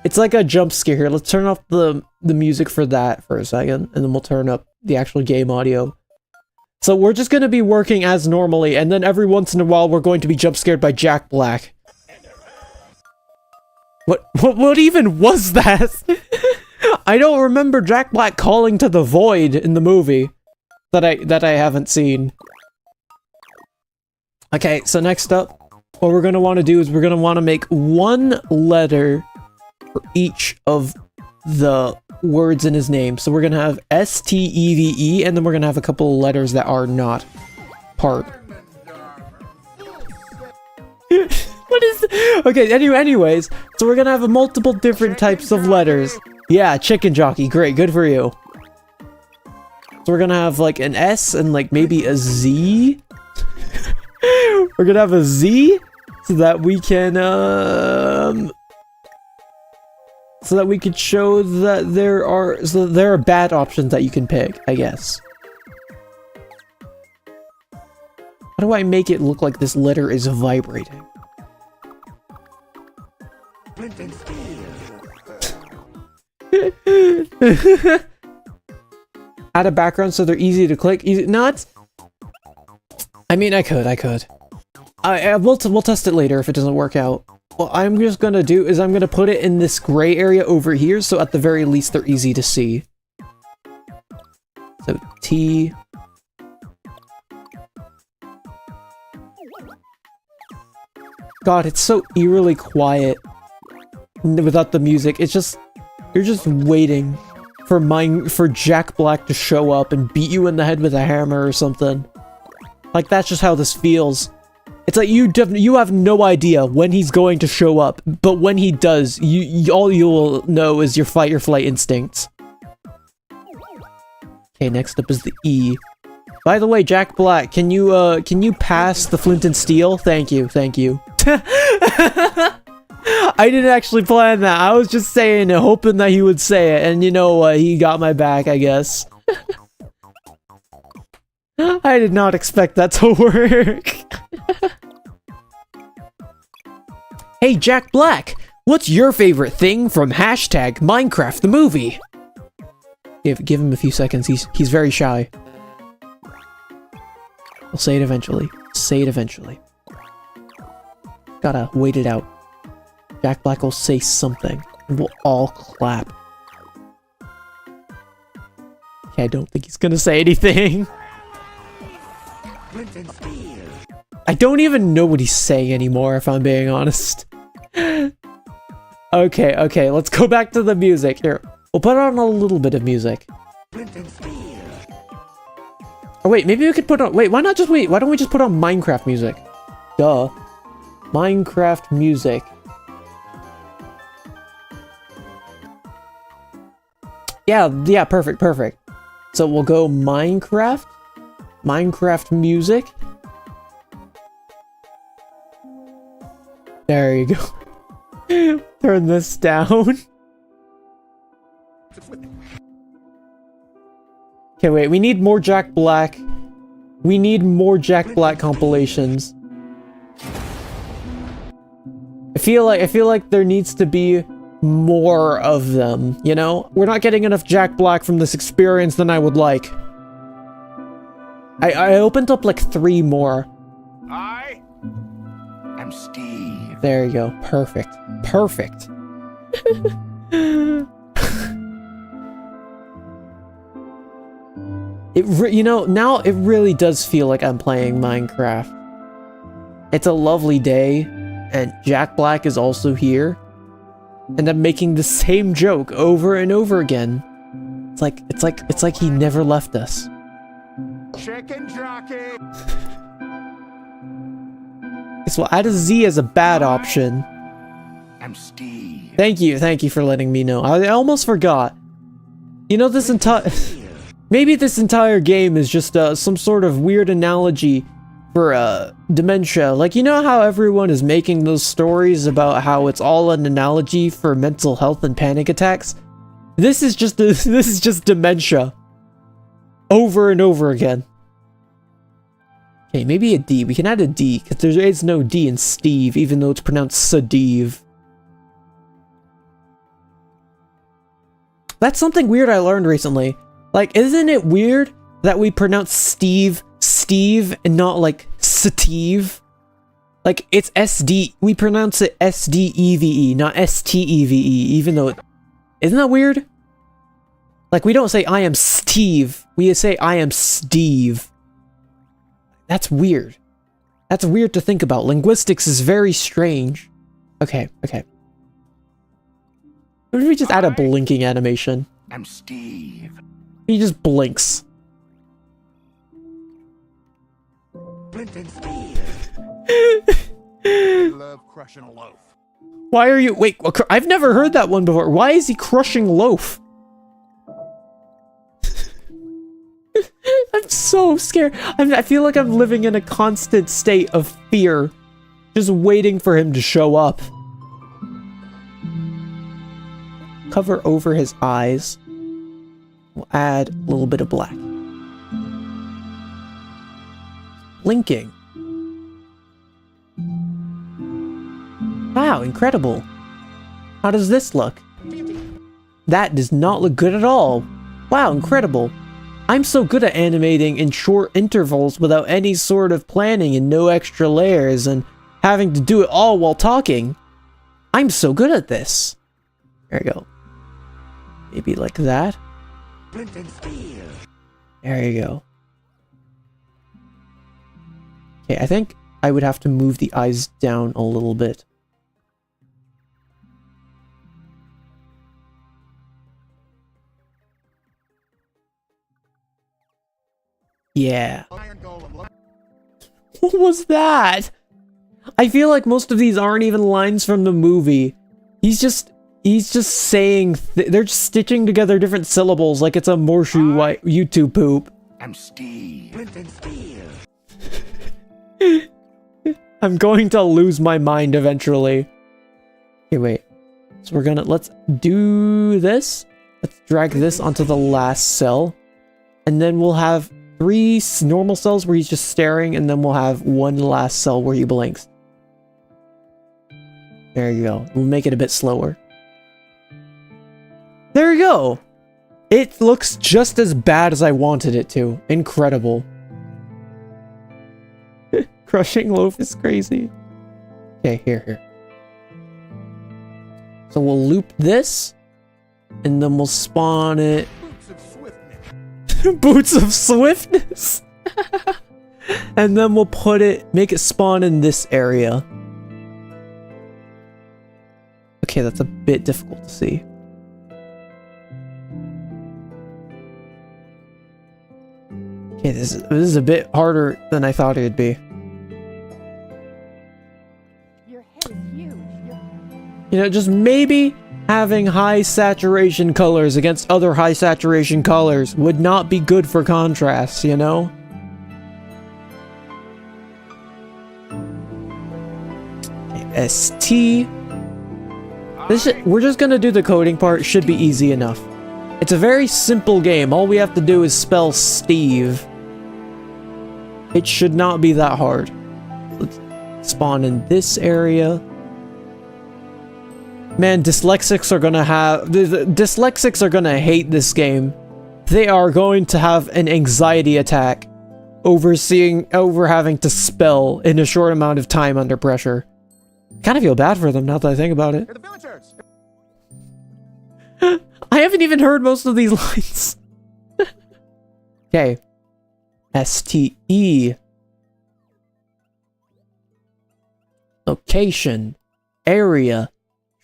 It's like a jump scare here. Let's turn off the music for that for a second. And then we'll turn up the actual game audio. So we're just going to be working as normally, and then every once in a while we're going to be jump scared by Jack Black. What even was that? I don't remember Jack Black calling to the void in the movie that I haven't seen. Okay, so next up, what we're going to want to do is we're going to want to make 1 letter for each of the words in his name. So we're gonna have S-T-E-V-E, and then we're gonna have a couple of letters that are not part. What is... Okay, anyways, so we're gonna have multiple different types of letters. Yeah, chicken jockey, great, good for you. So we're gonna have like an S and like maybe a Z. We're gonna have a Z so that we can so that we could show that there are bad options that you can pick, I guess. How do I make it look like this letter is vibrating? Add a background so they're easy to click. Not. I mean, I could. We'll test it later if it doesn't work out. What I'm just gonna do is I'm gonna put it in this gray area over here, so at the very least they're easy to see. So T. God, it's so eerily quiet without the music. It's just, you're just waiting for Jack Black to show up and beat you in the head with a hammer or something. Like, that's just how this feels. It's like you have no idea when he's going to show up, but when he does, all you'll know is your fight or flight instincts. Okay, next up is the E. By the way, Jack Black, can you pass the flint and steel? Thank you. I didn't actually plan that. I was just saying it, hoping that he would say it, and you know what? He got my back, I guess. I did not expect that to work. Hey, Jack Black, what's your favorite thing from hashtag Minecraft the movie? Give him a few seconds. He's very shy. I'll say it eventually. Gotta wait it out. Jack Black will say something, and we'll all clap. Okay, I don't think he's gonna say anything. I don't even know what he's saying anymore, if I'm being honest. Okay, let's go back to the music. Here, we'll put on a little bit of music. Oh wait, maybe we could put on... Wait, why not just wait? Why don't we just put on Minecraft music? Duh. Minecraft music. Yeah, perfect. So we'll go Minecraft music. There you go. Turn this down. Okay, wait, we need more Jack Black. We need more Jack Black compilations. I feel like there needs to be more of them, you know? We're not getting enough Jack Black from this experience than I would like. I opened up like 3 more. I am Steve. There you go. Perfect. Perfect. You know, now it really does feel like I'm playing Minecraft. It's a lovely day, and Jack Black is also here, and I'm making the same joke over and over again. It's like he never left us. Chicken jockey. So we'll add a Z as a bad option. I'm Steve. Thank you for letting me know. I almost forgot. You know, this entire... Maybe this entire game is just some sort of weird analogy for dementia. Like, you know how everyone is making those stories about how it's all an analogy for mental health and panic attacks? This is just dementia. Over and over again. Okay, maybe a D. We can add a D, because there is no D in Steve, even though it's pronounced Sadiv. That's something weird I learned recently. Like, isn't it weird that we pronounce Steve, and not like Steve? Like, it's SD, we pronounce it S-D-E-V-E, not S-T-E-V-E, even though it... Isn't that weird? Like, we don't say I am Steve, we say I am Steve. That's weird. That's weird to think about. Linguistics is very strange. Okay. What if we just add a blinking animation? I'm Steve. He just blinks. I love crushing a loaf. Why are you... Wait, I've never heard that one before. Why is he crushing loaf? I'm so scared. I feel like I'm living in a constant state of fear. Just waiting for him to show up. Cover over his eyes. We'll add a little bit of black. Blinking. Wow, incredible. How does this look? That does not look good at all. Wow, incredible. I'm so good at animating in short intervals without any sort of planning and no extra layers and having to do it all while talking. I'm so good at this. There you go. Maybe like that. There you go. Okay, I think I would have to move the eyes down a little bit. Yeah. What was that? I feel like most of these aren't even lines from the movie. He's just saying they're just stitching together different syllables like it's a Morshu white YouTube poop. I'm Steve. I'm going to lose my mind eventually. Okay, wait. So let's do this. Let's drag this onto the last cell. And then we'll have 3 normal cells where he's just staring, and then we'll have 1 last cell where he blinks. There you go. We'll make it a bit slower. There you go! It looks just as bad as I wanted it to. Incredible. Crushing loaf is crazy. Okay, here. So we'll loop this, and then we'll spawn it. Boots of swiftness. And then we'll make it spawn in this area. Okay, that's a bit difficult to see. Okay, this is a bit harder than I thought it would be. Your head is huge. You know, just maybe having high saturation colors against other high saturation colors would not be good for contrast, you know? Okay, ST. We're just gonna do the coding part. Should be easy enough. It's a very simple game. All we have to do is spell Steve. It should not be that hard. Let's spawn in this area. Man, dyslexics are gonna hate this game. They are going to have an anxiety attack over having to spell in a short amount of time under pressure. Kind of feel bad for them now that I think about it. You're the villagers. I haven't even heard most of these lines. Okay. STE. Location. Area.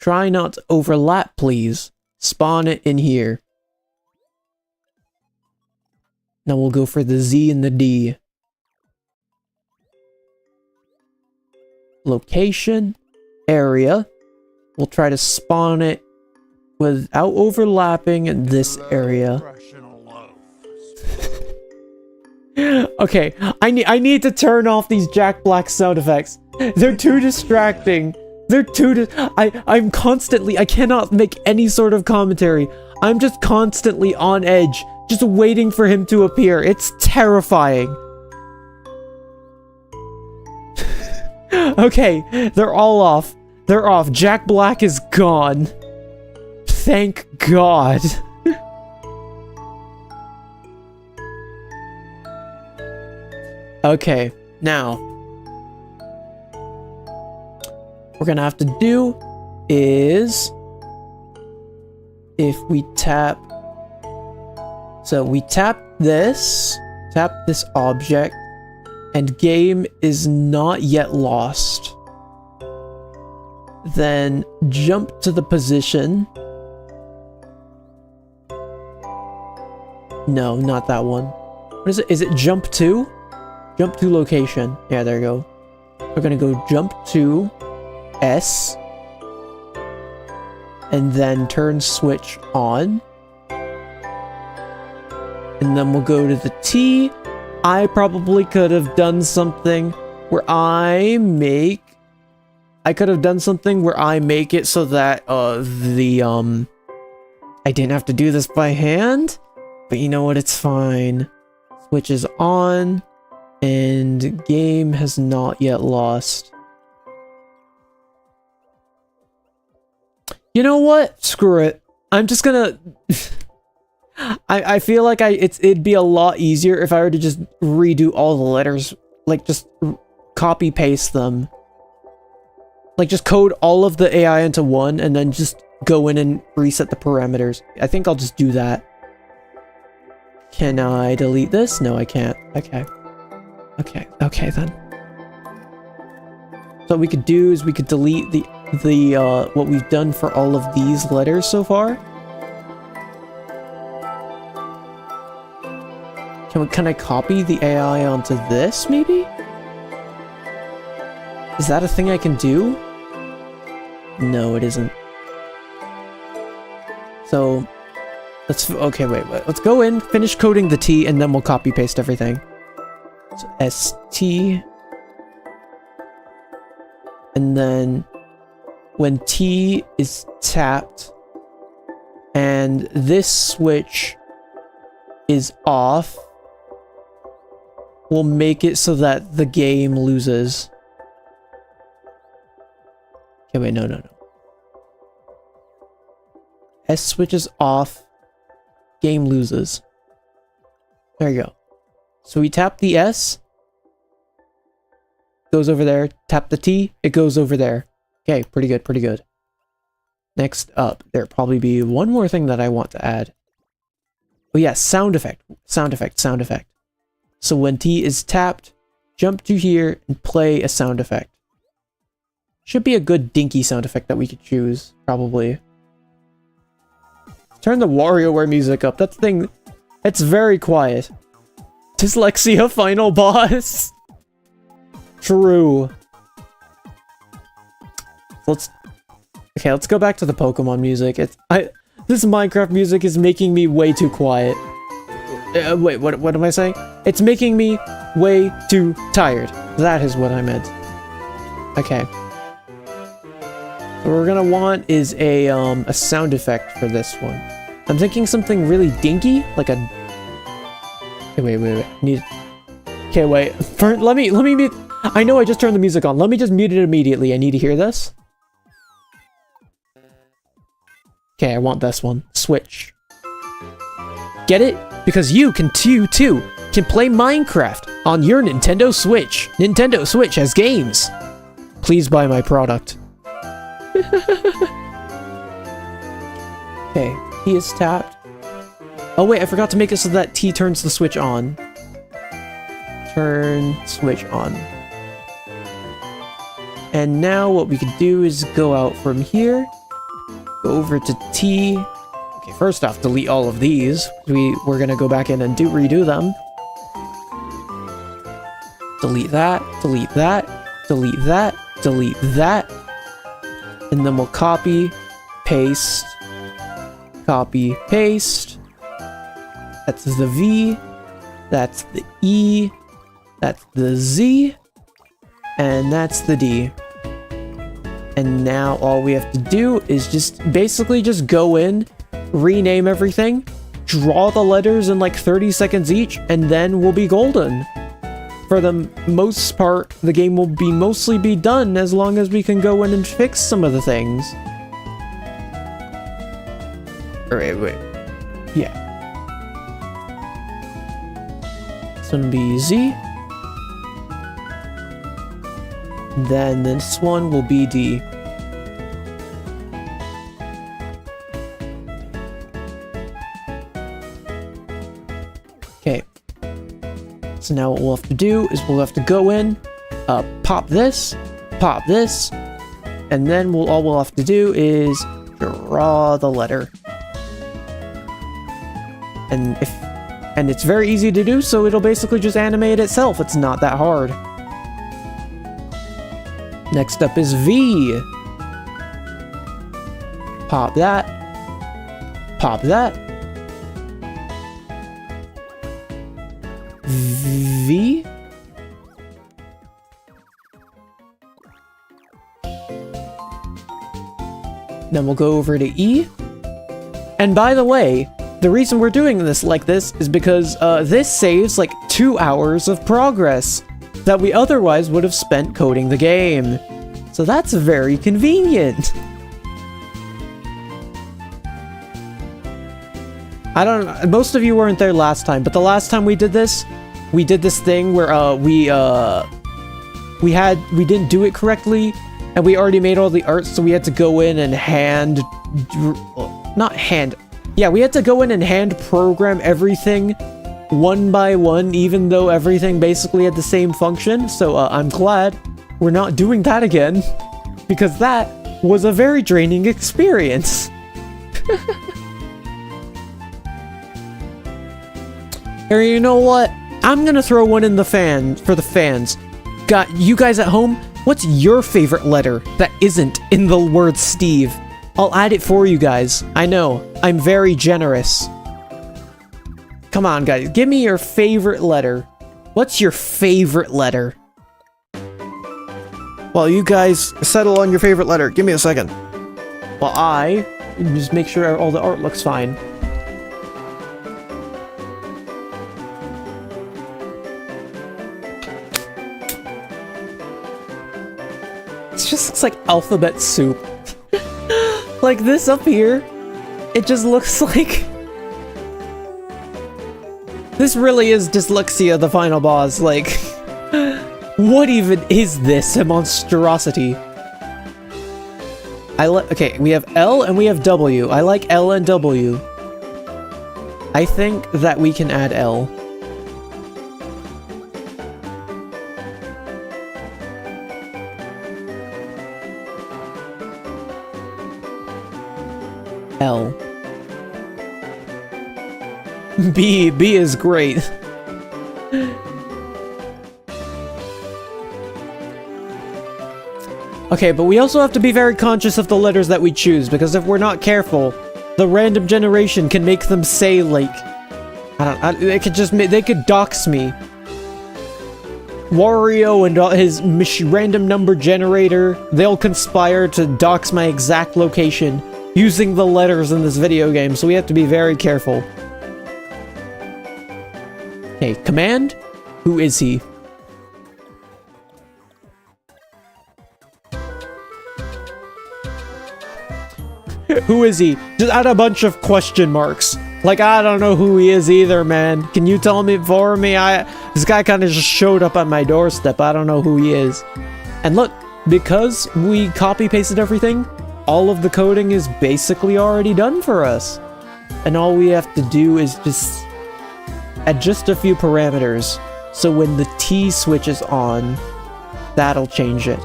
Try not to overlap, please. Spawn it in here. Now we'll go for the Z and the D. Location. Area. We'll try to spawn it without overlapping in this area. Okay, I need to turn off these Jack Black sound effects. They're too distracting. They're too I'm constantly, I cannot make any sort of commentary. I'm just constantly on edge, just waiting for him to appear. It's terrifying. Okay, they're all off. They're off. Jack Black is gone. Thank God. Okay, now what we're gonna have to do is if we tap, so we tap this object, and game is not yet lost. Then jump to the position. No, not that one. What is it? Is it jump to? Jump to location. Yeah, there you go. We're gonna go jump to S. And then turn switch on. And then we'll go to the T. I probably could have done something where I make it so that I didn't have to do this by hand. But you know what? It's fine. Switch is on. And game has not yet lost. You know what? Screw it. I'm just gonna... I feel like it'd be a lot easier if I were to just redo all the letters. Like, just copy paste them. Like, just code all of the AI into one and then just go in and reset the parameters. I think I'll just do that. Can I delete this? No, I can't. Okay. Okay then. So what we could do is we could delete the what we've done for all of these letters so far. Can I copy the AI onto this, maybe? Is that a thing I can do? No, it isn't. So, okay, wait. Let's go in, finish coding the T, and then we'll copy paste everything. So, ST. And then, when T is tapped, and this switch is off, we'll make it so that the game loses. Okay, wait, no. S switch is off, game loses. There you go. So we tap the S, goes over there, tap the T, it goes over there. Okay, pretty good. Next up, there'll probably be one more thing that I want to add. Oh yeah, sound effect. So when T is tapped, jump to here and play a sound effect. Should be a good dinky sound effect that we could choose, probably. Turn the WarioWare music up. That thing, it's very quiet. Dyslexia final boss. True. Let's go back to the Pokemon music. This Minecraft music is making me way too quiet. Wait, what am I saying? It's making me way too tired. That is what I meant. Okay. What we're gonna want is a sound effect for this one. I'm thinking something really dinky, like a... Okay, wait. Need... Okay, wait. Let me mute... I know I just turned the music on. Let me just mute it immediately. I need to hear this. Okay, I want this one. Switch. Get it? Because you can too can play Minecraft on your Nintendo Switch. Nintendo Switch has games. Please buy my product. Okay, T is tapped. Oh wait, I forgot to make it so that T turns the switch on. Turn switch on. And now what we could do is go out from here, go over to T. Okay, first off, delete all of these. We're gonna go back in and redo them. Delete that, delete that, delete that, delete that. And then we'll copy, paste, copy, paste. That's the V, that's the E, that's the Z, and that's the D. And now all we have to do is basically just go in, rename everything, draw the letters in like 30 seconds each, and then we'll be golden. For the most part, the game will mostly be done as long as we can go in and fix some of the things. Alright, wait. Yeah. It's gonna be Z. Then this one will be D. Okay. So now what we'll have to do is we'll have to go in, pop this, and then all we'll have to do is draw the letter. And it's very easy to do, so it'll basically just animate itself. It's not that hard. Next up is V. Pop that. Pop that. V. Then we'll go over to E. And by the way, the reason we're doing this like this is because this saves like 2 hours of progress that we otherwise would have spent coding the game. So that's very convenient. I don't know, most of you weren't there last time, but the last time we did this thing where we didn't do it correctly, and we already made all the art, so we had to go in and we had to go in and hand program everything one by one, even though everything basically had the same function. So I'm glad we're not doing that again, because that was a very draining experience. Or you know what? I'm gonna throw one in the fan for the fans. Got you guys at home? What's your favorite letter that isn't in the word Steve? I'll add it for you guys. I know, I'm very generous. Come on, guys, give me your favorite letter. What's your favorite letter? Well, you guys settle on your favorite letter. Give me a second. Well, I just make sure all the art looks fine. It just looks like alphabet soup. Like this up here, it just looks like... This really is Dyslexia, the final boss. Like, what even is this, a monstrosity? Okay, we have L and we have W. I like L and W. I think that we can add L. L. B is great. Okay, but we also have to be very conscious of the letters that we choose, because if we're not careful, the random generation can make them say, like... they could dox me. Wario and his random number generator, they'll conspire to dox my exact location using the letters in this video game, so we have to be very careful. Okay, command? Who is he? Who is he? Just add a bunch of question marks. Like, I don't know who he is either, man. Can you tell me for me? This guy kind of just showed up at my doorstep. I don't know who he is. And look, because we copy-pasted everything, all of the coding is basically already done for us. And all we have to do is just adjust a few parameters. So when the T switch is on, that'll change it.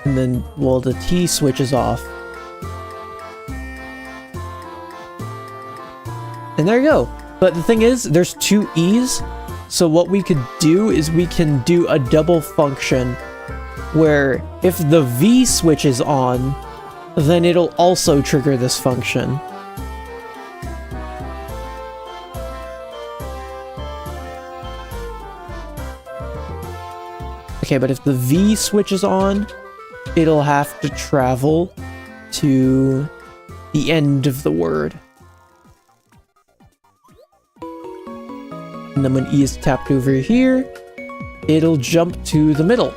And then, well, the T switch is off. And there you go. But the thing is, there's two E's. So what we could do is we can do a double function where if the V switch is on, then it'll also trigger this function. Okay, but if the V switch is on, it'll have to travel to the end of the word. And then when E is tapped over here, it'll jump to the middle.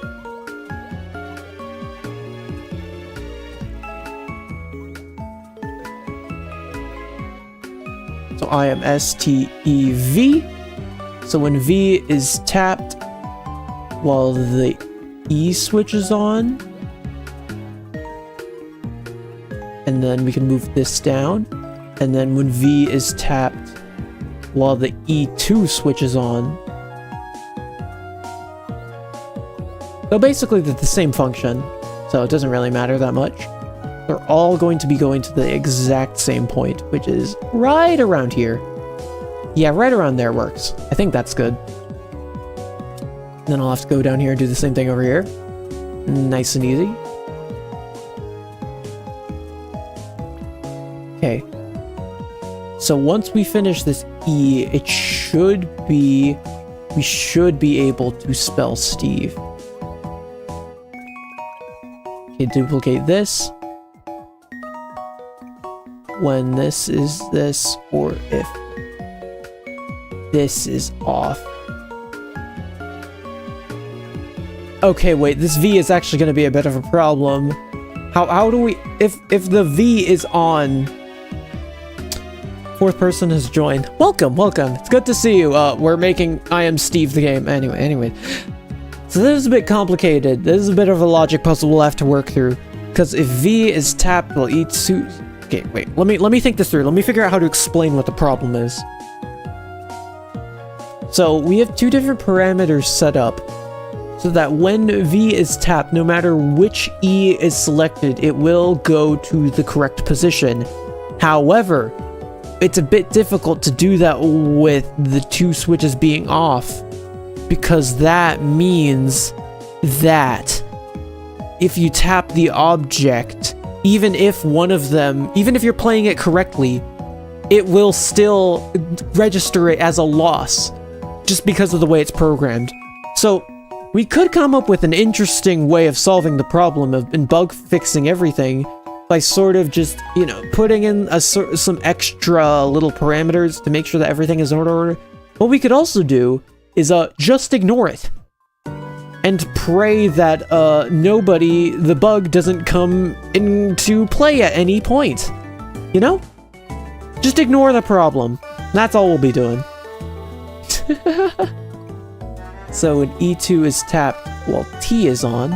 So I am S-T-E-V. So when V is tapped while the E switch is on, and then we can move this down, and then when V is tapped while the E2 switch is on. So basically they're the same function, so it doesn't really matter that much. They're all going to be going to the exact same point, which is right around here. Yeah, right around there works. I think that's good. Then I'll have to go down here and do the same thing over here. Nice and easy. Okay. So once we finish this E, it should be... we should be able to spell Steve. Okay, duplicate this. When this is this, or if this is off. Okay, wait, this V is actually going to be a bit of a problem. How do we... If the V is on... Fourth person has joined. Welcome, welcome. It's good to see you. We're making I Am Steve the game. Anyway. So this is a bit complicated. This is a bit of a logic puzzle we'll have to work through. Because if V is tapped, we'll eat suit. Okay, wait. Let me think this through. Let me figure out how to explain what the problem is. So we have two different parameters set up, so that when V is tapped, no matter which E is selected, it will go to the correct position. However, it's a bit difficult to do that with the two switches being off, because that means that if you tap the object, even if you're playing it correctly, it will still register it as a loss, just because of the way it's programmed. So we could come up with an interesting way of solving the problem and bug fixing everything by sort of just, you know, putting in some extra little parameters to make sure that everything is in order. What we could also do is just ignore it and pray that the bug doesn't come into play at any point. You know? Just ignore the problem. That's all we'll be doing. So when E2 is tapped while T is on,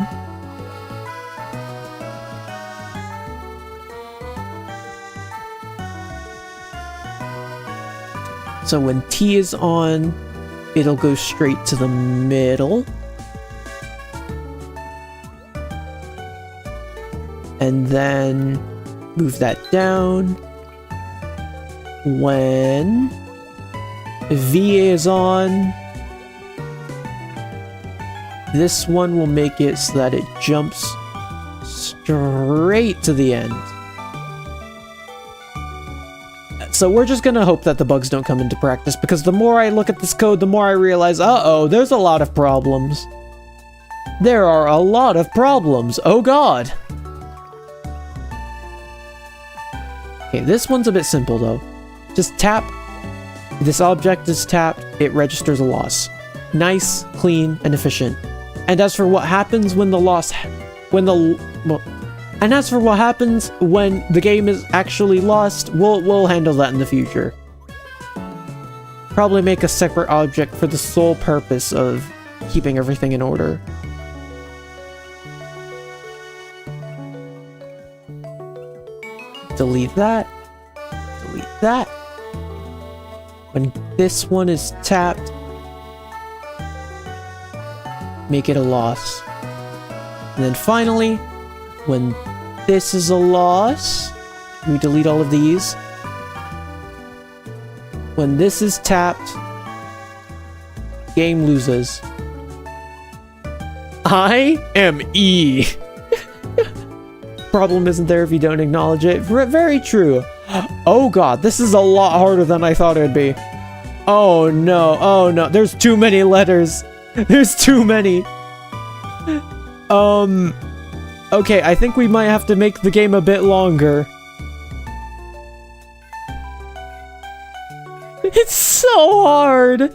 so when T is on, it'll go straight to the middle. And then move that down. When V is on, this one will make it so that it jumps straight to the end. So we're just gonna hope that the bugs don't come into practice, because the more I look at this code, the more I realize, uh-oh, there's a lot of problems. There are a lot of problems. Oh god. Okay, this one's a bit simple though. Just tap. This object is tapped, it registers a loss. Nice, clean, and efficient. And as for what happens when the loss... And as for what happens when the game is actually lost, we'll handle that in the future. Probably make a separate object for the sole purpose of keeping everything in order. Delete that. Delete that. When this one is tapped, make it a loss. And then finally, when this is a loss, we delete all of these. When this is tapped, game loses. I am E. Problem isn't there if you don't acknowledge it. Very true. Oh god, this is a lot harder than I thought it would be. Oh no, there's too many letters. There's too many. Okay, I think we might have to make the game a bit longer. It's so hard!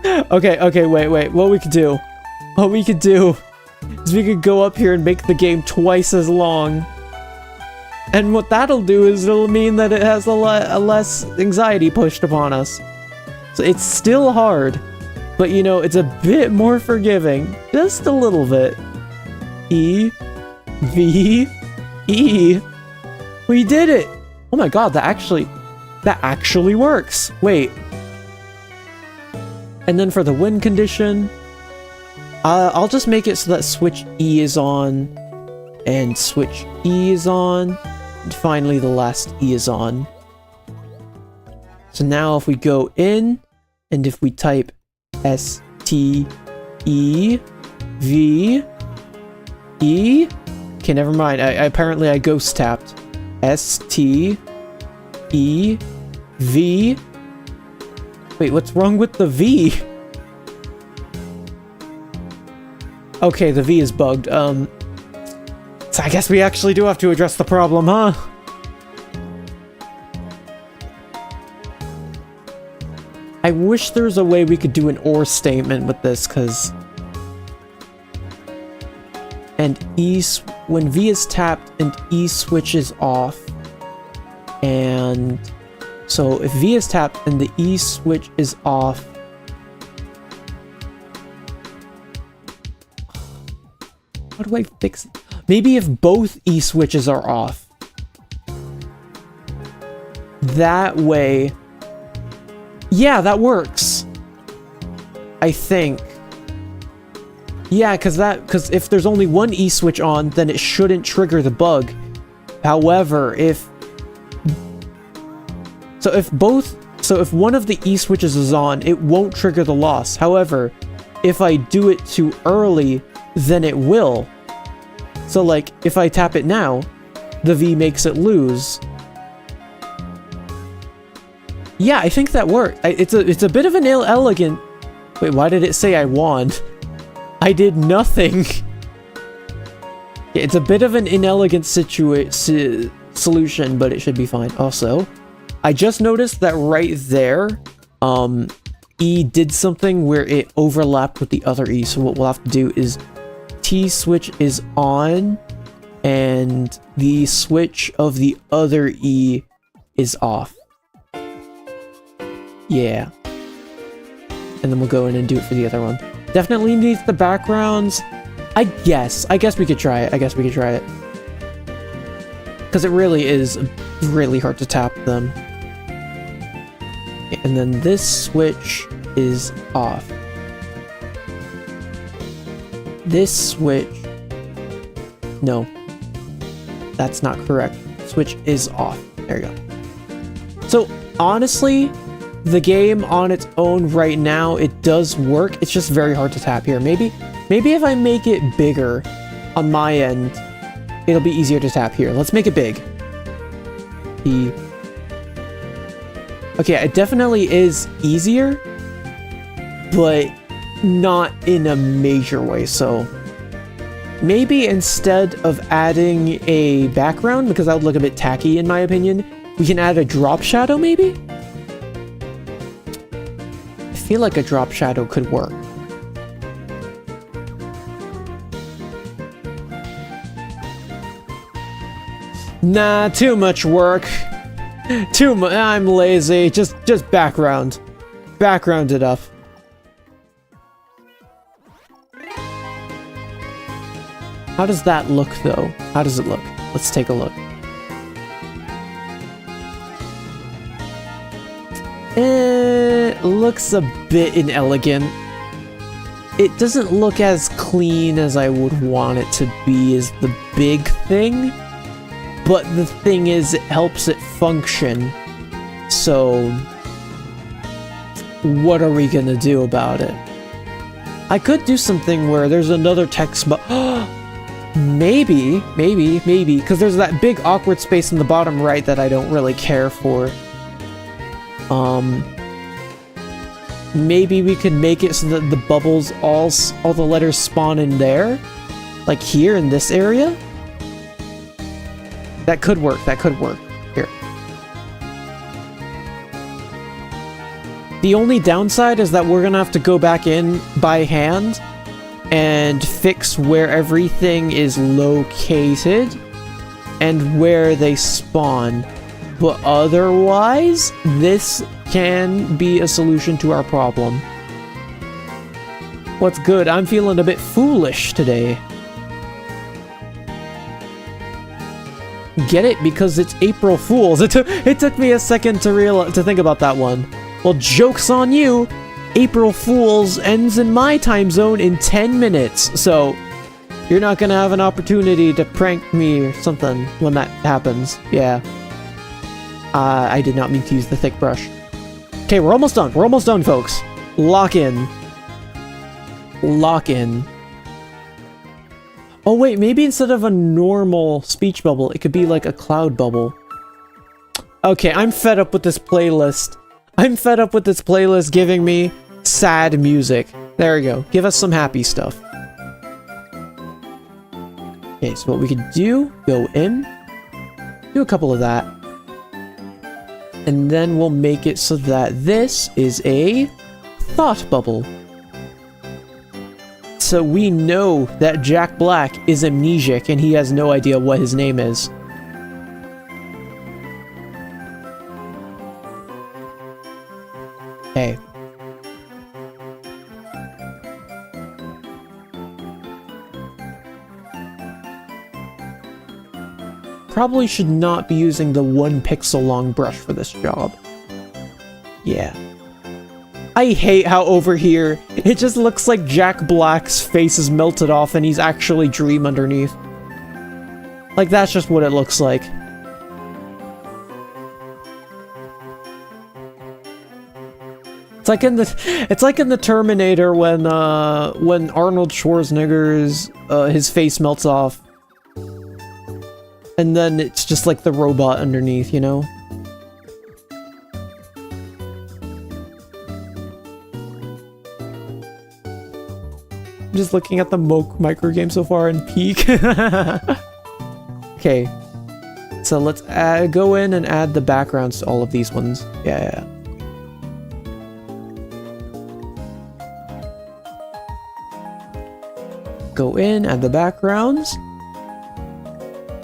Okay, wait. What we could do is we could go up here and make the game twice as long. And what that'll do is it'll mean that it has a less anxiety pushed upon us. So it's still hard, but you know, it's a bit more forgiving. Just a little bit. E, V, E. We did it! Oh my god, that actually works. Wait. And then for the win condition, I'll just make it so that switch E is on, and switch E is on, and finally the last E is on. So now if we go in, and if we type S, T, E, V, E, okay, never mind, apparently I ghost tapped. S, T, E, V, wait, what's wrong with the V? Okay, the V is bugged, so I guess we actually do have to address the problem, huh? I wish there was a way we could do an OR statement with this, cause... And E, when V is tapped and E switches off, and so if V is tapped and the E switch is off, how do I fix it? Maybe if both E switches are off, that way, yeah, that works, I think. Yeah, because if there's only one E switch on, then it shouldn't trigger the bug. However, if one of the E switches is on, it won't trigger the loss. However, if I do it too early, then it will. So like, if I tap it now, the V makes it lose. Yeah, I think that worked. It's a bit of an inelegant... Wait, why did it say I won? I did nothing. Yeah, it's a bit of an inelegant solution, but it should be fine. Also, I just noticed that right there, E did something where it overlapped with the other E. So what we'll have to do is T switch is on, and the switch of the other E is off. Yeah. And then we'll go in and do it for the other one. Definitely needs the backgrounds. I guess we could try it. Because it really is really hard to tap them. And then this switch is off. This switch... No. That's not correct. Switch is off. There you go. So, honestly... The game on its own right now, it does work. It's just very hard to tap here. Maybe if I make it bigger on my end, it'll be easier to tap here. Let's make it big. E, Okay, it definitely is easier, but not in a major way, so maybe instead of adding a background, because that would look a bit tacky in my opinion, we can add a drop shadow maybe? I feel like a drop shadow could work. Nah, too much work. I'm lazy. Just background. Background it up. How does that look, though? How does it look? Let's take a look. It looks a bit inelegant. It doesn't look as clean as I would want it to be, is the big thing. But the thing is, it helps it function. So, what are we gonna do about it? I could do something where there's another text box. Maybe, because there's that big awkward space in the bottom right that I don't really care for. Maybe we could make it so that the bubbles, all the letters spawn in there? Like here in this area? That could work, Here. The only downside is that we're gonna have to go back in by hand and fix where everything is located and where they spawn. But otherwise, this can be a solution to our problem. What's good? I'm feeling a bit foolish today. Get it? Because it's April Fools. It took me a second to think about that one. Well, joke's on you. April Fools ends in my time zone in 10 minutes. So, you're not gonna have an opportunity to prank me or something when that happens. Yeah. I did not mean to use the thick brush. Okay, we're almost done. We're almost done, folks. Lock in. Lock in. Oh wait, maybe instead of a normal speech bubble, it could be like a cloud bubble. Okay, I'm fed up with this playlist. I'm fed up with this playlist giving me sad music. There we go. Give us some happy stuff. Okay, so what we could do, go in, do a couple of that. And then we'll make it so that this is a thought bubble. So we know that Jack Black is amnesiac and he has no idea what his name is. Okay. Probably should not be using the 1 pixel long brush for this job. Yeah. I hate how over here, it just looks like Jack Black's face is melted off and he's actually Dream underneath. Like, that's just what it looks like. It's like in the Terminator when Arnold Schwarzenegger's his face melts off. And then it's just like the robot underneath, you know? I'm just looking at the micro game so far and peek. Okay. So let's go in and add the backgrounds to all of these ones. Yeah. Go in, add the backgrounds.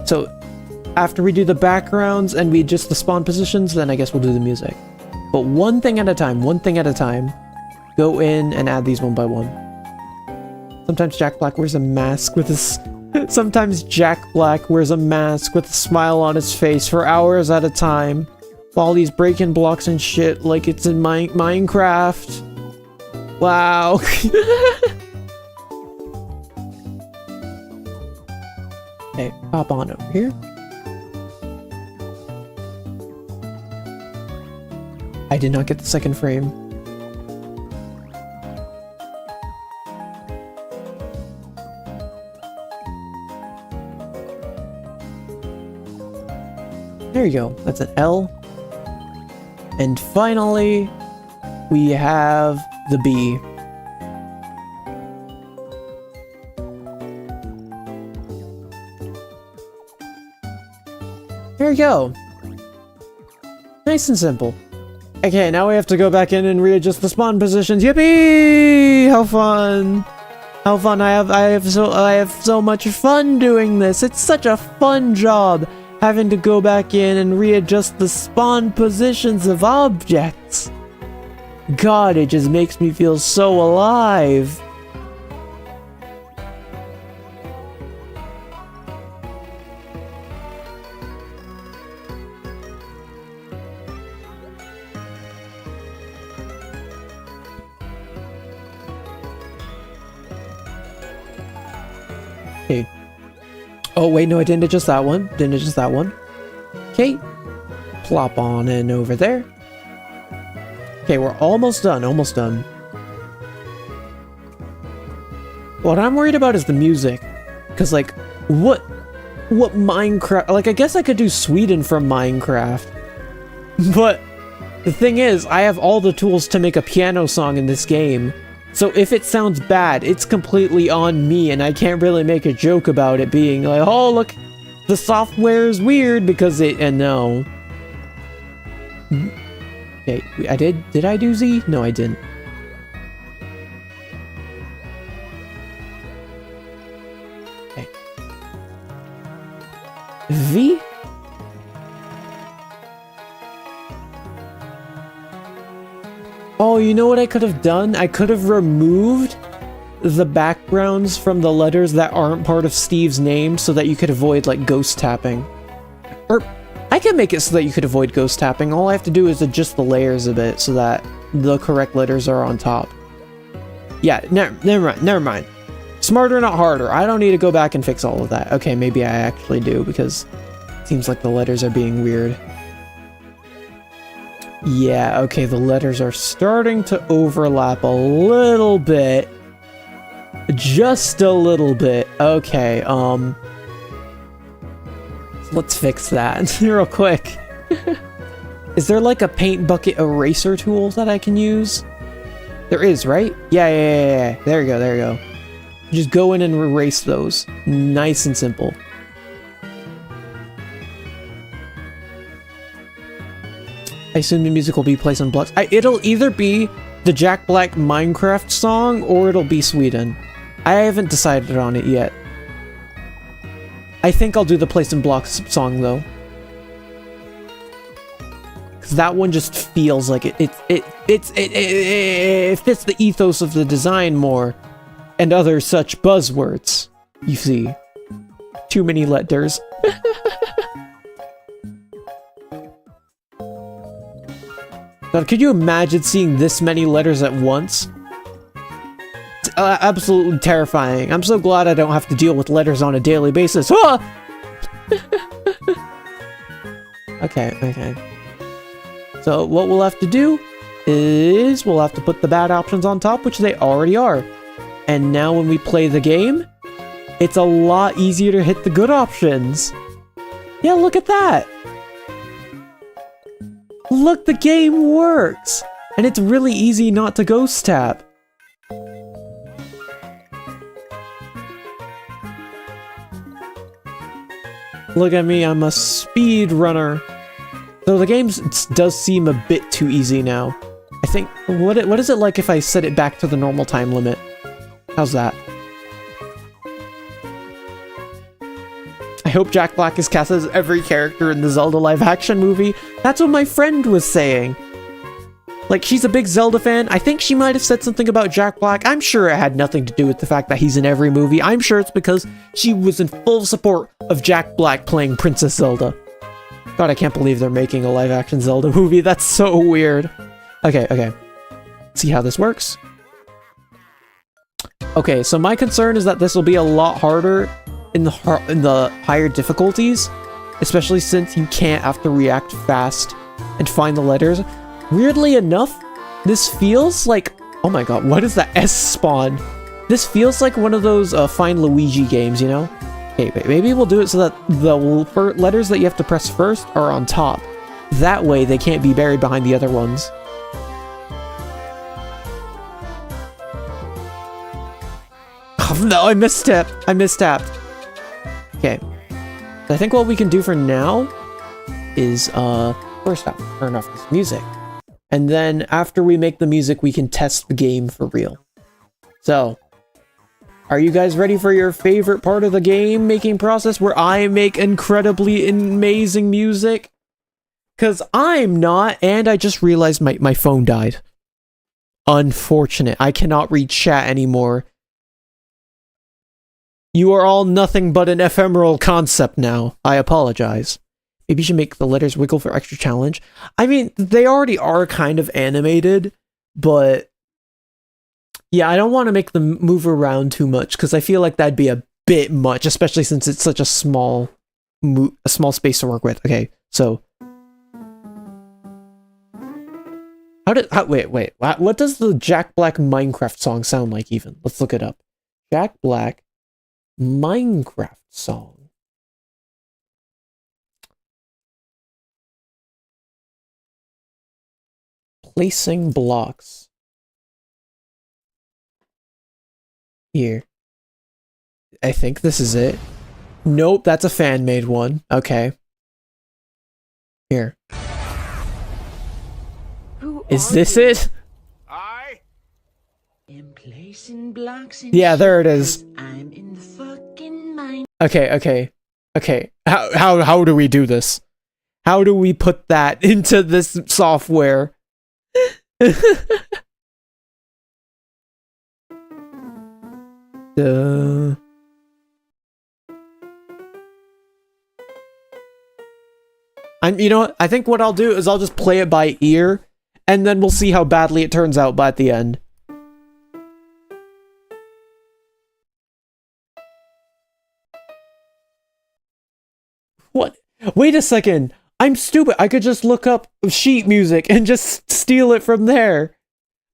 So after we do the backgrounds and we adjust the spawn positions, then I guess we'll do the music. But one thing at a time, go in and add these one by one. Sometimes Jack Black wears a mask with his... Sometimes Jack Black wears a mask with a smile on his face for hours at a time, while he's breaking blocks and shit like it's in Minecraft. Wow. Okay, pop on over here. I did not get the second frame. There you go. That's an L. And finally, we have the B. There you go. Nice and simple. Okay, now we have to go back in and readjust the spawn positions. Yippee! How fun! How fun! I have so much fun doing this. It's such a fun job having to go back in and readjust the spawn positions of objects. God, it just makes me feel so alive. Okay. Oh, wait, no, I didn't adjust that one. Didn't adjust that one. Okay. Plop on in over there. Okay, we're almost done, almost done. What I'm worried about is the music. Because, like, what Minecraft... Like, I guess I could do Sweden from Minecraft. But the thing is, I have all the tools to make a piano song in this game. So if it sounds bad, it's completely on me, and I can't really make a joke about it being like, oh, look, the software is weird because it... And no. Okay, did I do Z? No, I didn't. Okay. V? Oh, you know what I could have done? I could have removed the backgrounds from the letters that aren't part of Steve's name so that you could avoid, like, ghost tapping. Or, I can make it so that you could avoid ghost tapping. All I have to do is adjust the layers a bit so that the correct letters are on top. Yeah, never mind. Smarter, not harder. I don't need to go back and fix all of that. Okay, maybe I actually do, because it seems like the letters are being weird. Yeah, okay, the letters are starting to overlap a little bit. Just a little bit. Okay, let's fix that real quick. Is there like a paint bucket eraser tool that I can use? There is, right? Yeah. There you go. Just go in and erase those. Nice and simple. I assume the music will be placed on blocks. It'll either be the Jack Black Minecraft song or it'll be Sweden. I haven't decided on it yet. I think I'll do the Place in Blocks song though. Cause that one just feels like it fits the ethos of the design more. And other such buzzwords. You see. Too many letters. God, could you imagine seeing this many letters at once? It's absolutely terrifying. I'm so glad I don't have to deal with letters on a daily basis. Ah! Okay. So what we'll have to do is we'll have to put the bad options on top, which they already are. And now when we play the game, it's a lot easier to hit the good options. Yeah, look at that. Look, the game works! And it's really easy not to ghost tap. Look at me, I'm a speed runner. Though the game does seem a bit too easy now. I think, what is it like if I set it back to the normal time limit? How's that? I hope Jack Black is cast as every character in the Zelda live-action movie. That's what my friend was saying. Like, she's a big Zelda fan. I think she might have said something about Jack Black. I'm sure it had nothing to do with the fact that he's in every movie. I'm sure it's because she was in full support of Jack Black playing Princess Zelda. God, I can't believe they're making a live-action Zelda movie. That's so weird. Okay. Let's see how this works. Okay, so my concern is that this will be a lot harder in the higher difficulties, especially since you can't have to react fast and find the letters. Weirdly enough, this feels like... Oh my god, what is that S spawn? This feels like one of those Find Luigi games, you know? Okay, maybe we'll do it so that the letters that you have to press first are on top. That way they can't be buried behind the other ones. Oh no, I mistapped. I mistapped. Okay. So I think what we can do for now is, first off, turn off this music. And then after we make the music, we can test the game for real. So, are you guys ready for your favorite part of the game making process where I make incredibly amazing music? Because I'm not, and I just realized my phone died. Unfortunate. I cannot read chat anymore. You are all nothing but an ephemeral concept now. I apologize. Maybe you should make the letters wiggle for extra challenge. I mean, they already are kind of animated, but yeah, I don't want to make them move around too much because I feel like that'd be a bit much, especially since it's such a small space to work with. Okay, so wait, what does the Jack Black Minecraft song sound like even? Let's look it up. Jack Black Minecraft song. Placing blocks. Here. I think this is it. Nope, that's a fan-made one. Okay. Here. Is this it? I am placing blocks in Yeah, there it is. I'm in the fucking mind. Okay. How do we do this? How do we put that into this software? You know what? I think what I'll do is I'll just play it by ear, and then we'll see how badly it turns out by the end. What? Wait a second. I'm stupid. I could just look up sheet music and just steal it from there.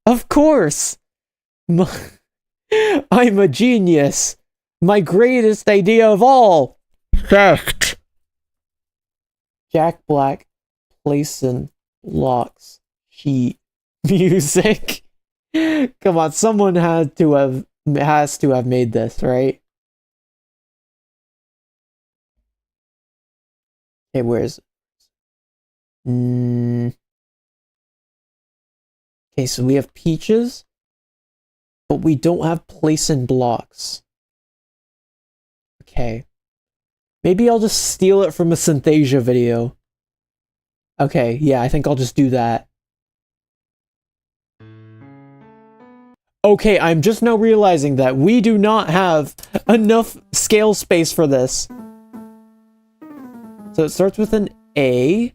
Of course. I'm a genius. My greatest idea of all. Theft. Jack Black, placing locks, sheet music. Come on, someone has to have made this, right? Okay, where is it? Okay, so we have peaches, but we don't have placing blocks. Okay. Maybe I'll just steal it from a Synthesia video. Okay, yeah, I think I'll just do that. Okay, I'm just now realizing that we do not have enough scale space for this. So it starts with an A,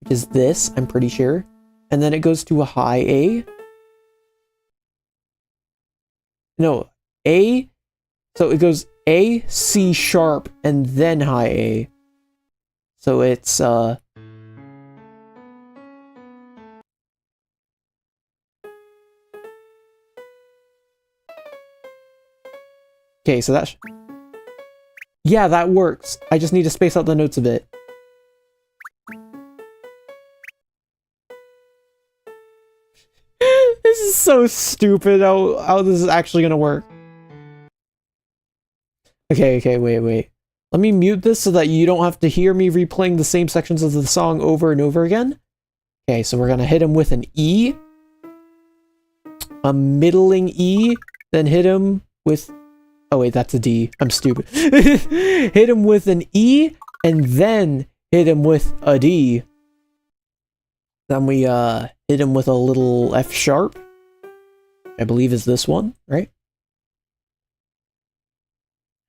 which is this, I'm pretty sure. And then it goes to a high A. No, A. So it goes A, C sharp, and then high A. So it's, okay, so that yeah, that works. I just need to space out the notes a bit. This is so stupid how this is actually gonna work. Okay, wait. Let me mute this so that you don't have to hear me replaying the same sections of the song over and over again. Okay, so we're gonna hit him with an E. A middling E, then hit him with... Oh wait, that's a D. I'm stupid. Hit him with an E, and then hit him with a D. Then we hit him with a little F sharp. I believe is this one, right?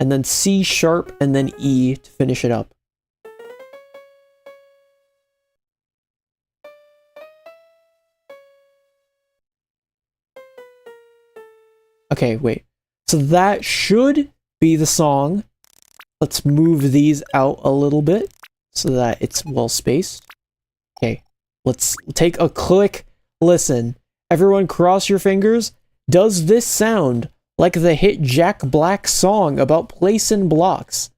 And then C sharp, and then E to finish it up. Okay, wait. So that should be the song. Let's move these out a little bit so that it's well spaced. Okay, let's take a quick listen. Everyone cross your fingers. Does this sound like the hit Jack Black song about placing blocks?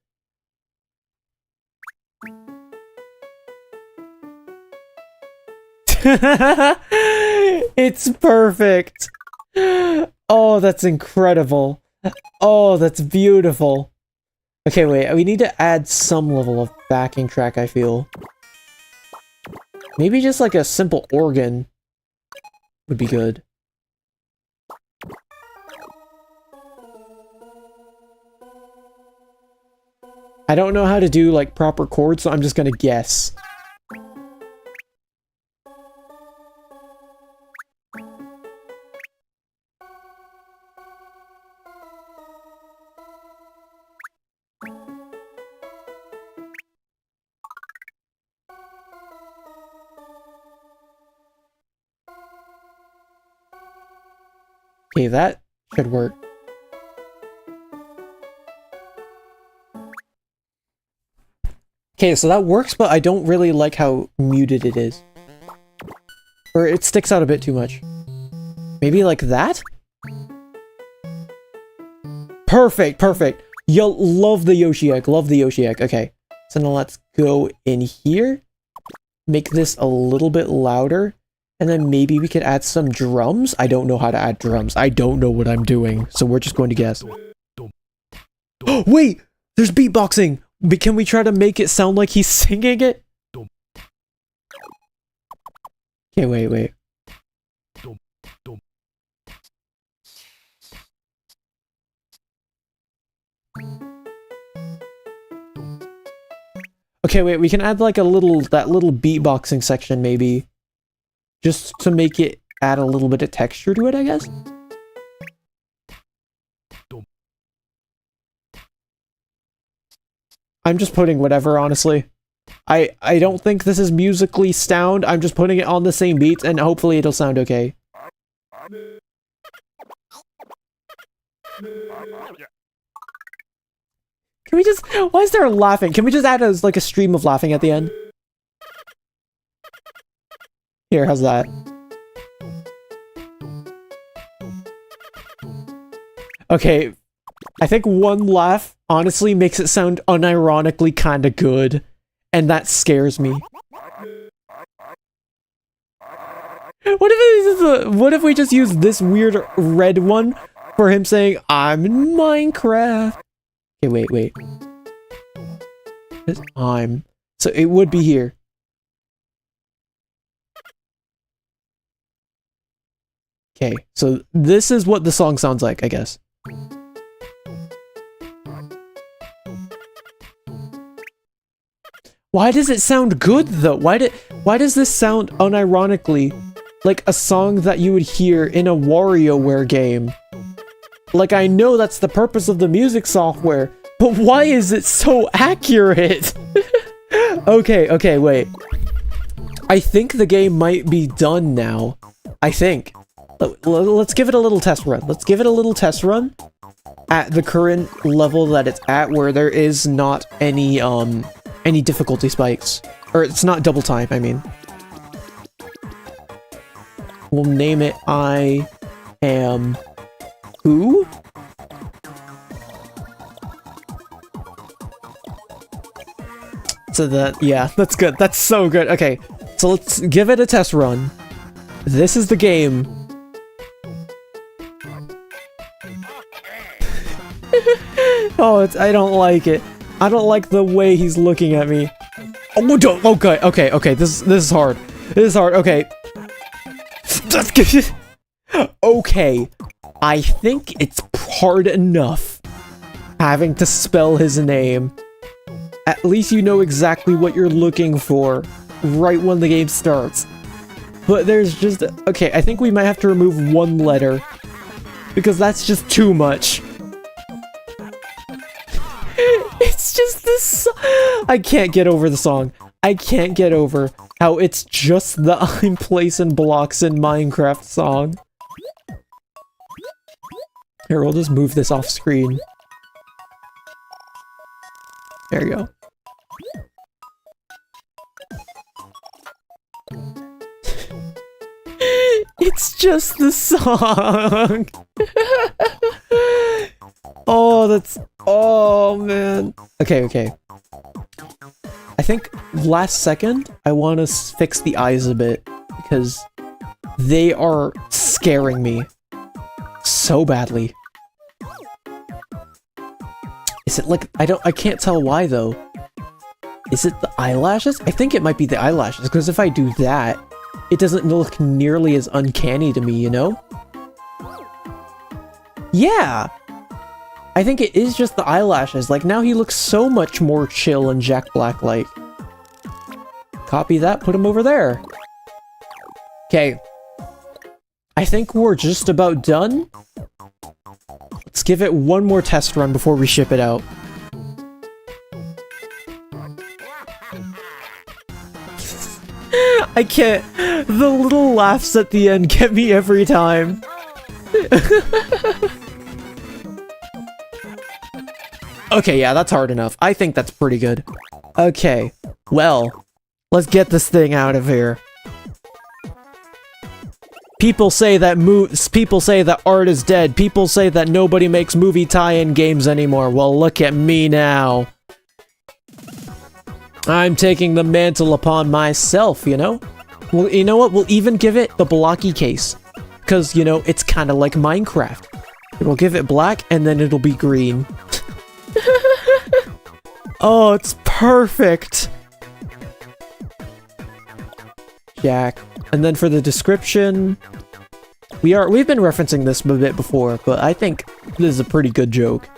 It's perfect. Oh, that's incredible. Oh, that's beautiful. Okay, wait, we need to add some level of backing track, I feel. Maybe just like a simple organ would be good. I don't know how to do like proper chords, so I'm just gonna guess. Okay, that should work. Okay, so that works, but I don't really like how muted it is. Or it sticks out a bit too much. Maybe like that? Perfect, perfect. Yo, love the Yoshi egg, love the Yoshi egg. Okay, so now let's go in here. Make this a little bit louder. And then maybe we could add some drums? I don't know how to add drums. I don't know what I'm doing, so we're just going to guess. Wait! There's beatboxing! But can we try to make it sound like he's singing it? Okay, wait. Okay, wait, we can add like that little beatboxing section maybe. Just to make it add a little bit of texture to it, I guess? I'm just putting whatever, honestly. I don't think this is musically sound. I'm just putting it on the same beats, and hopefully it'll sound okay. Can we just... Why is there laughing? Can we just add like a stream of laughing at the end? Here, how's that? Okay, I think one laugh honestly makes it sound unironically kinda good, and that scares me. What if we just use this weird red one for him saying, "I'm in Minecraft"? Okay, wait. I'm... So it would be here. Okay, so this is what the song sounds like, I guess. Why does it sound good, though? Why does this sound unironically like a song that you would hear in a WarioWare game? Like, I know that's the purpose of the music software, but why is it so accurate? Okay, wait. I think the game might be done now. I think. Let's give it a little test run. Let's give it a little test run at the current level that it's at, where there is not any difficulty spikes. Or it's not double time, I mean. We'll name it I Am Who? So that, yeah, that's good. That's so good. Okay, so let's give it a test run. This is the game. Oh, I don't like it. I don't like the way he's looking at me. Oh, don't. Okay. This is hard. This is hard. Okay. Okay. I think it's hard enough having to spell his name. At least you know exactly what you're looking for right when the game starts. But there's just... Okay, I think we might have to remove one letter, because that's just too much. It's just this... I can't get over the song. I can't get over how it's just the I'm placing blocks in Minecraft song. Here, we'll just move this off screen. There you go. It's just the song. Oh, that's... Oh, man. Okay. I think last second, I want to fix the eyes a bit. because they are scaring me so badly. Is it like, I can't tell why though. Is it the eyelashes? I think it might be the eyelashes, because if I do that, it doesn't look nearly as uncanny to me, you know? Yeah! I think it is just the eyelashes. Like, now he looks so much more chill and Jack Black-like. Copy that, put him over there. Okay. I think we're just about done. Let's give it one more test run before we ship it out. I can't. The little laughs at the end get me every time. Okay, yeah, that's hard enough. I think that's pretty good. Okay, well, let's get this thing out of here. People say that art is dead. People say that nobody makes movie tie-in games anymore. Well, look at me now. I'm taking the mantle upon myself, you know? Well, you know what? We'll even give it the blocky case. Because, you know, it's kind of like Minecraft. We'll give it black, and then it'll be green. Oh, it's perfect! Jack. And then for the description... We've been referencing this a bit before, but I think this is a pretty good joke.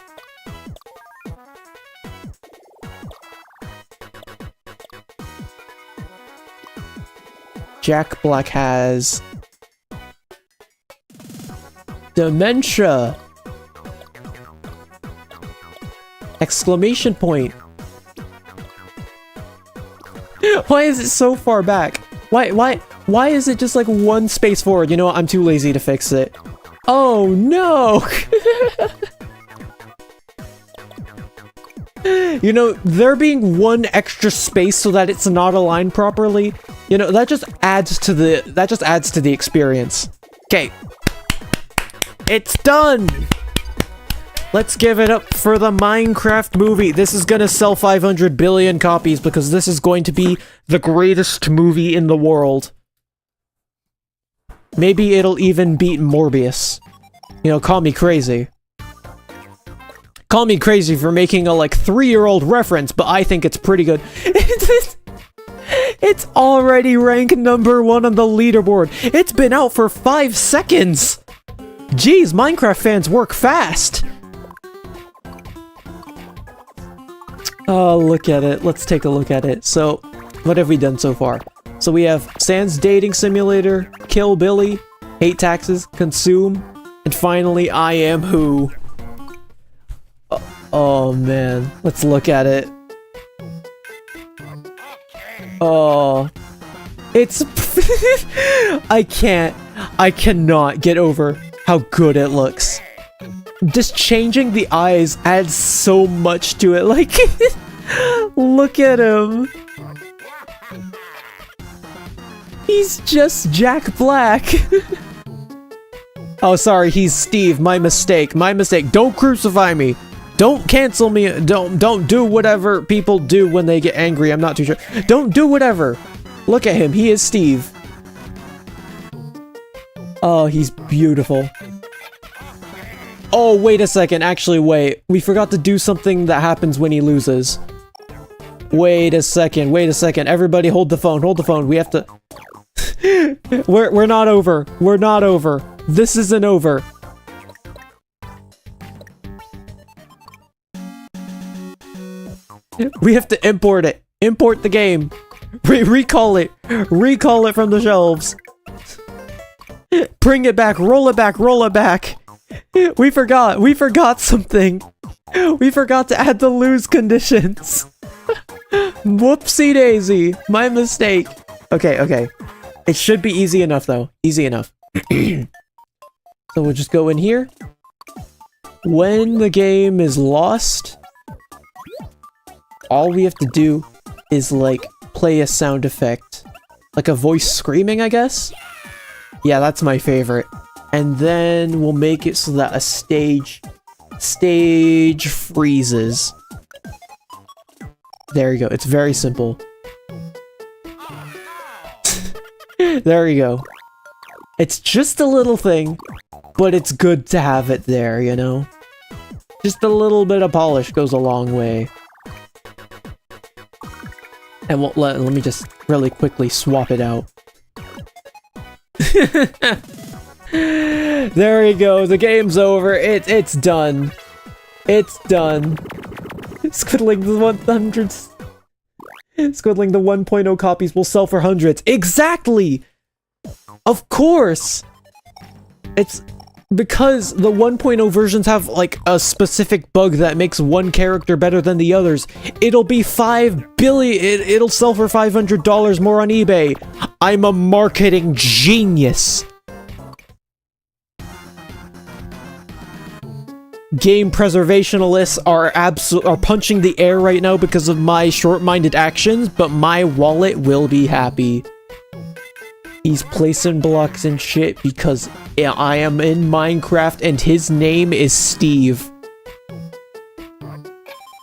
Jack Black has... dementia! Exclamation point! Why is it so far back? Why is it just like one space forward? You know what? I'm too lazy to fix it. Oh no! You know, there being one extra space so that it's not aligned properly, you know, that just adds to the experience. Okay. It's done! Let's give it up for the Minecraft movie. This is gonna sell 500 billion copies because this is going to be the greatest movie in the world. Maybe it'll even beat Morbius. You know, call me crazy. Call me crazy for making a, like, 3-year-old reference, but I think it's pretty good. It's already ranked #1 on the leaderboard. It's been out for 5 seconds! Jeez, Minecraft fans work fast! Oh, look at it. Let's take a look at it. So, what have we done so far? So we have Sans Dating Simulator, Kill Billy, Hate Taxes, Consume, and finally, I Am Who. Oh man, let's look at it. Oh, it's... I cannot get over how good it looks. Just changing the eyes adds so much to it, like, look at him. He's just Jack Black. Oh, sorry, he's Steve, my mistake, don't crucify me. Don't cancel me, don't do whatever people do when they get angry, I'm not too sure. Don't do whatever. Look at him, he is Steve. Oh, he's beautiful. Oh, wait a second, actually, wait. We forgot to do something that happens when he loses. Wait a second, everybody hold the phone, we have to... We're not over, This isn't over. We have to import it. Import the game. Recall it. Recall it from the shelves. Bring it back. Roll it back. We forgot something. We forgot to add the lose conditions. Whoopsie daisy. My mistake. Okay. It should be easy enough, though. Easy enough. So we'll just go in here. When the game is lost... all we have to do is, like, play a sound effect. Like a voice screaming, I guess? Yeah, that's my favorite. And then we'll make it so that a stage freezes. There you go. It's very simple. There you go. It's just a little thing, but it's good to have it there, you know? Just a little bit of polish goes a long way. And let me just really quickly swap it out. There you go, the game's over. It's done. It's done. Squiddling the 100s. Squiddling the 1.0 copies will sell for hundreds. Exactly! Of course! It's because the 1.0 versions have, like, a specific bug that makes one character better than the others. It'll be 5 billion. It'll sell for $500 more on eBay. I'm a marketing genius. Game preservationalists are punching the air right now because of my short-minded actions, but my wallet will be happy. He's placing blocks and shit because I am in Minecraft and his name is Steve.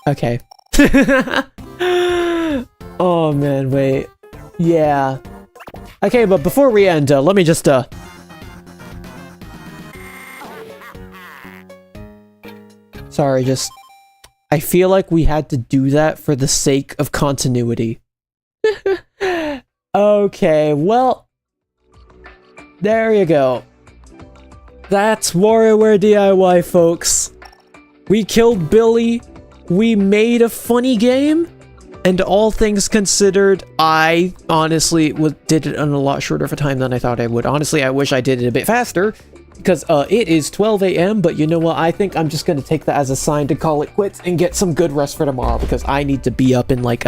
Okay. Oh man, wait. Yeah. Okay, but before we end, let me just sorry, I feel like we had to do that for the sake of continuity. Okay, well, there you go. That's WarioWare DIY, folks. We killed Billy, we made a funny game, and all things considered, I honestly did it in a lot shorter of a time than I thought I would. Honestly, I wish I did it a bit faster, because it is 12 a.m., but you know what? I think I'm just going to take that as a sign to call it quits and get some good rest for tomorrow, because I need to be up in like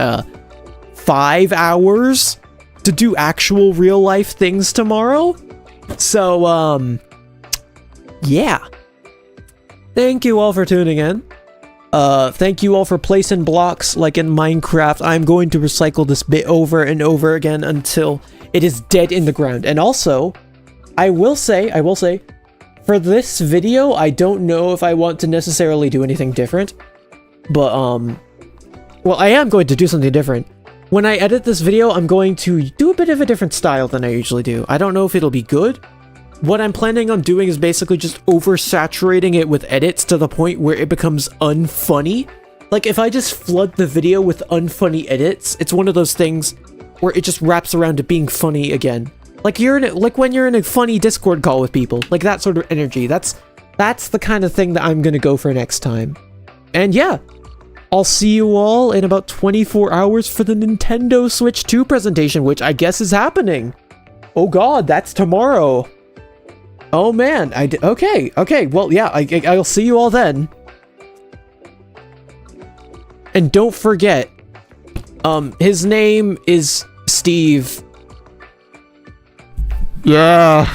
5 hours to do actual real-life things tomorrow. So, yeah. Thank you all for tuning in. Thank you all for placing blocks like in Minecraft. I'm going to recycle this bit over and over again until it is dead in the ground. And also, I will say, for this video, I don't know if I want to necessarily do anything different, but, well, I am going to do something different. When I edit this video, I'm going to do a bit of a different style than I usually do. I don't know if it'll be good. What I'm planning on doing is basically just oversaturating it with edits to the point where it becomes unfunny. Like, if I just flood the video with unfunny edits, it's one of those things where it just wraps around to being funny again. Like when you're in a funny Discord call with people, like that sort of energy. That's the kind of thing that I'm gonna go for next time. And yeah, I'll see you all in about 24 hours for the Nintendo Switch 2 presentation, which I guess is happening. Oh god, that's tomorrow. Oh man, okay, well yeah, I'll see you all then. And don't forget, his name is Steve. Yeah.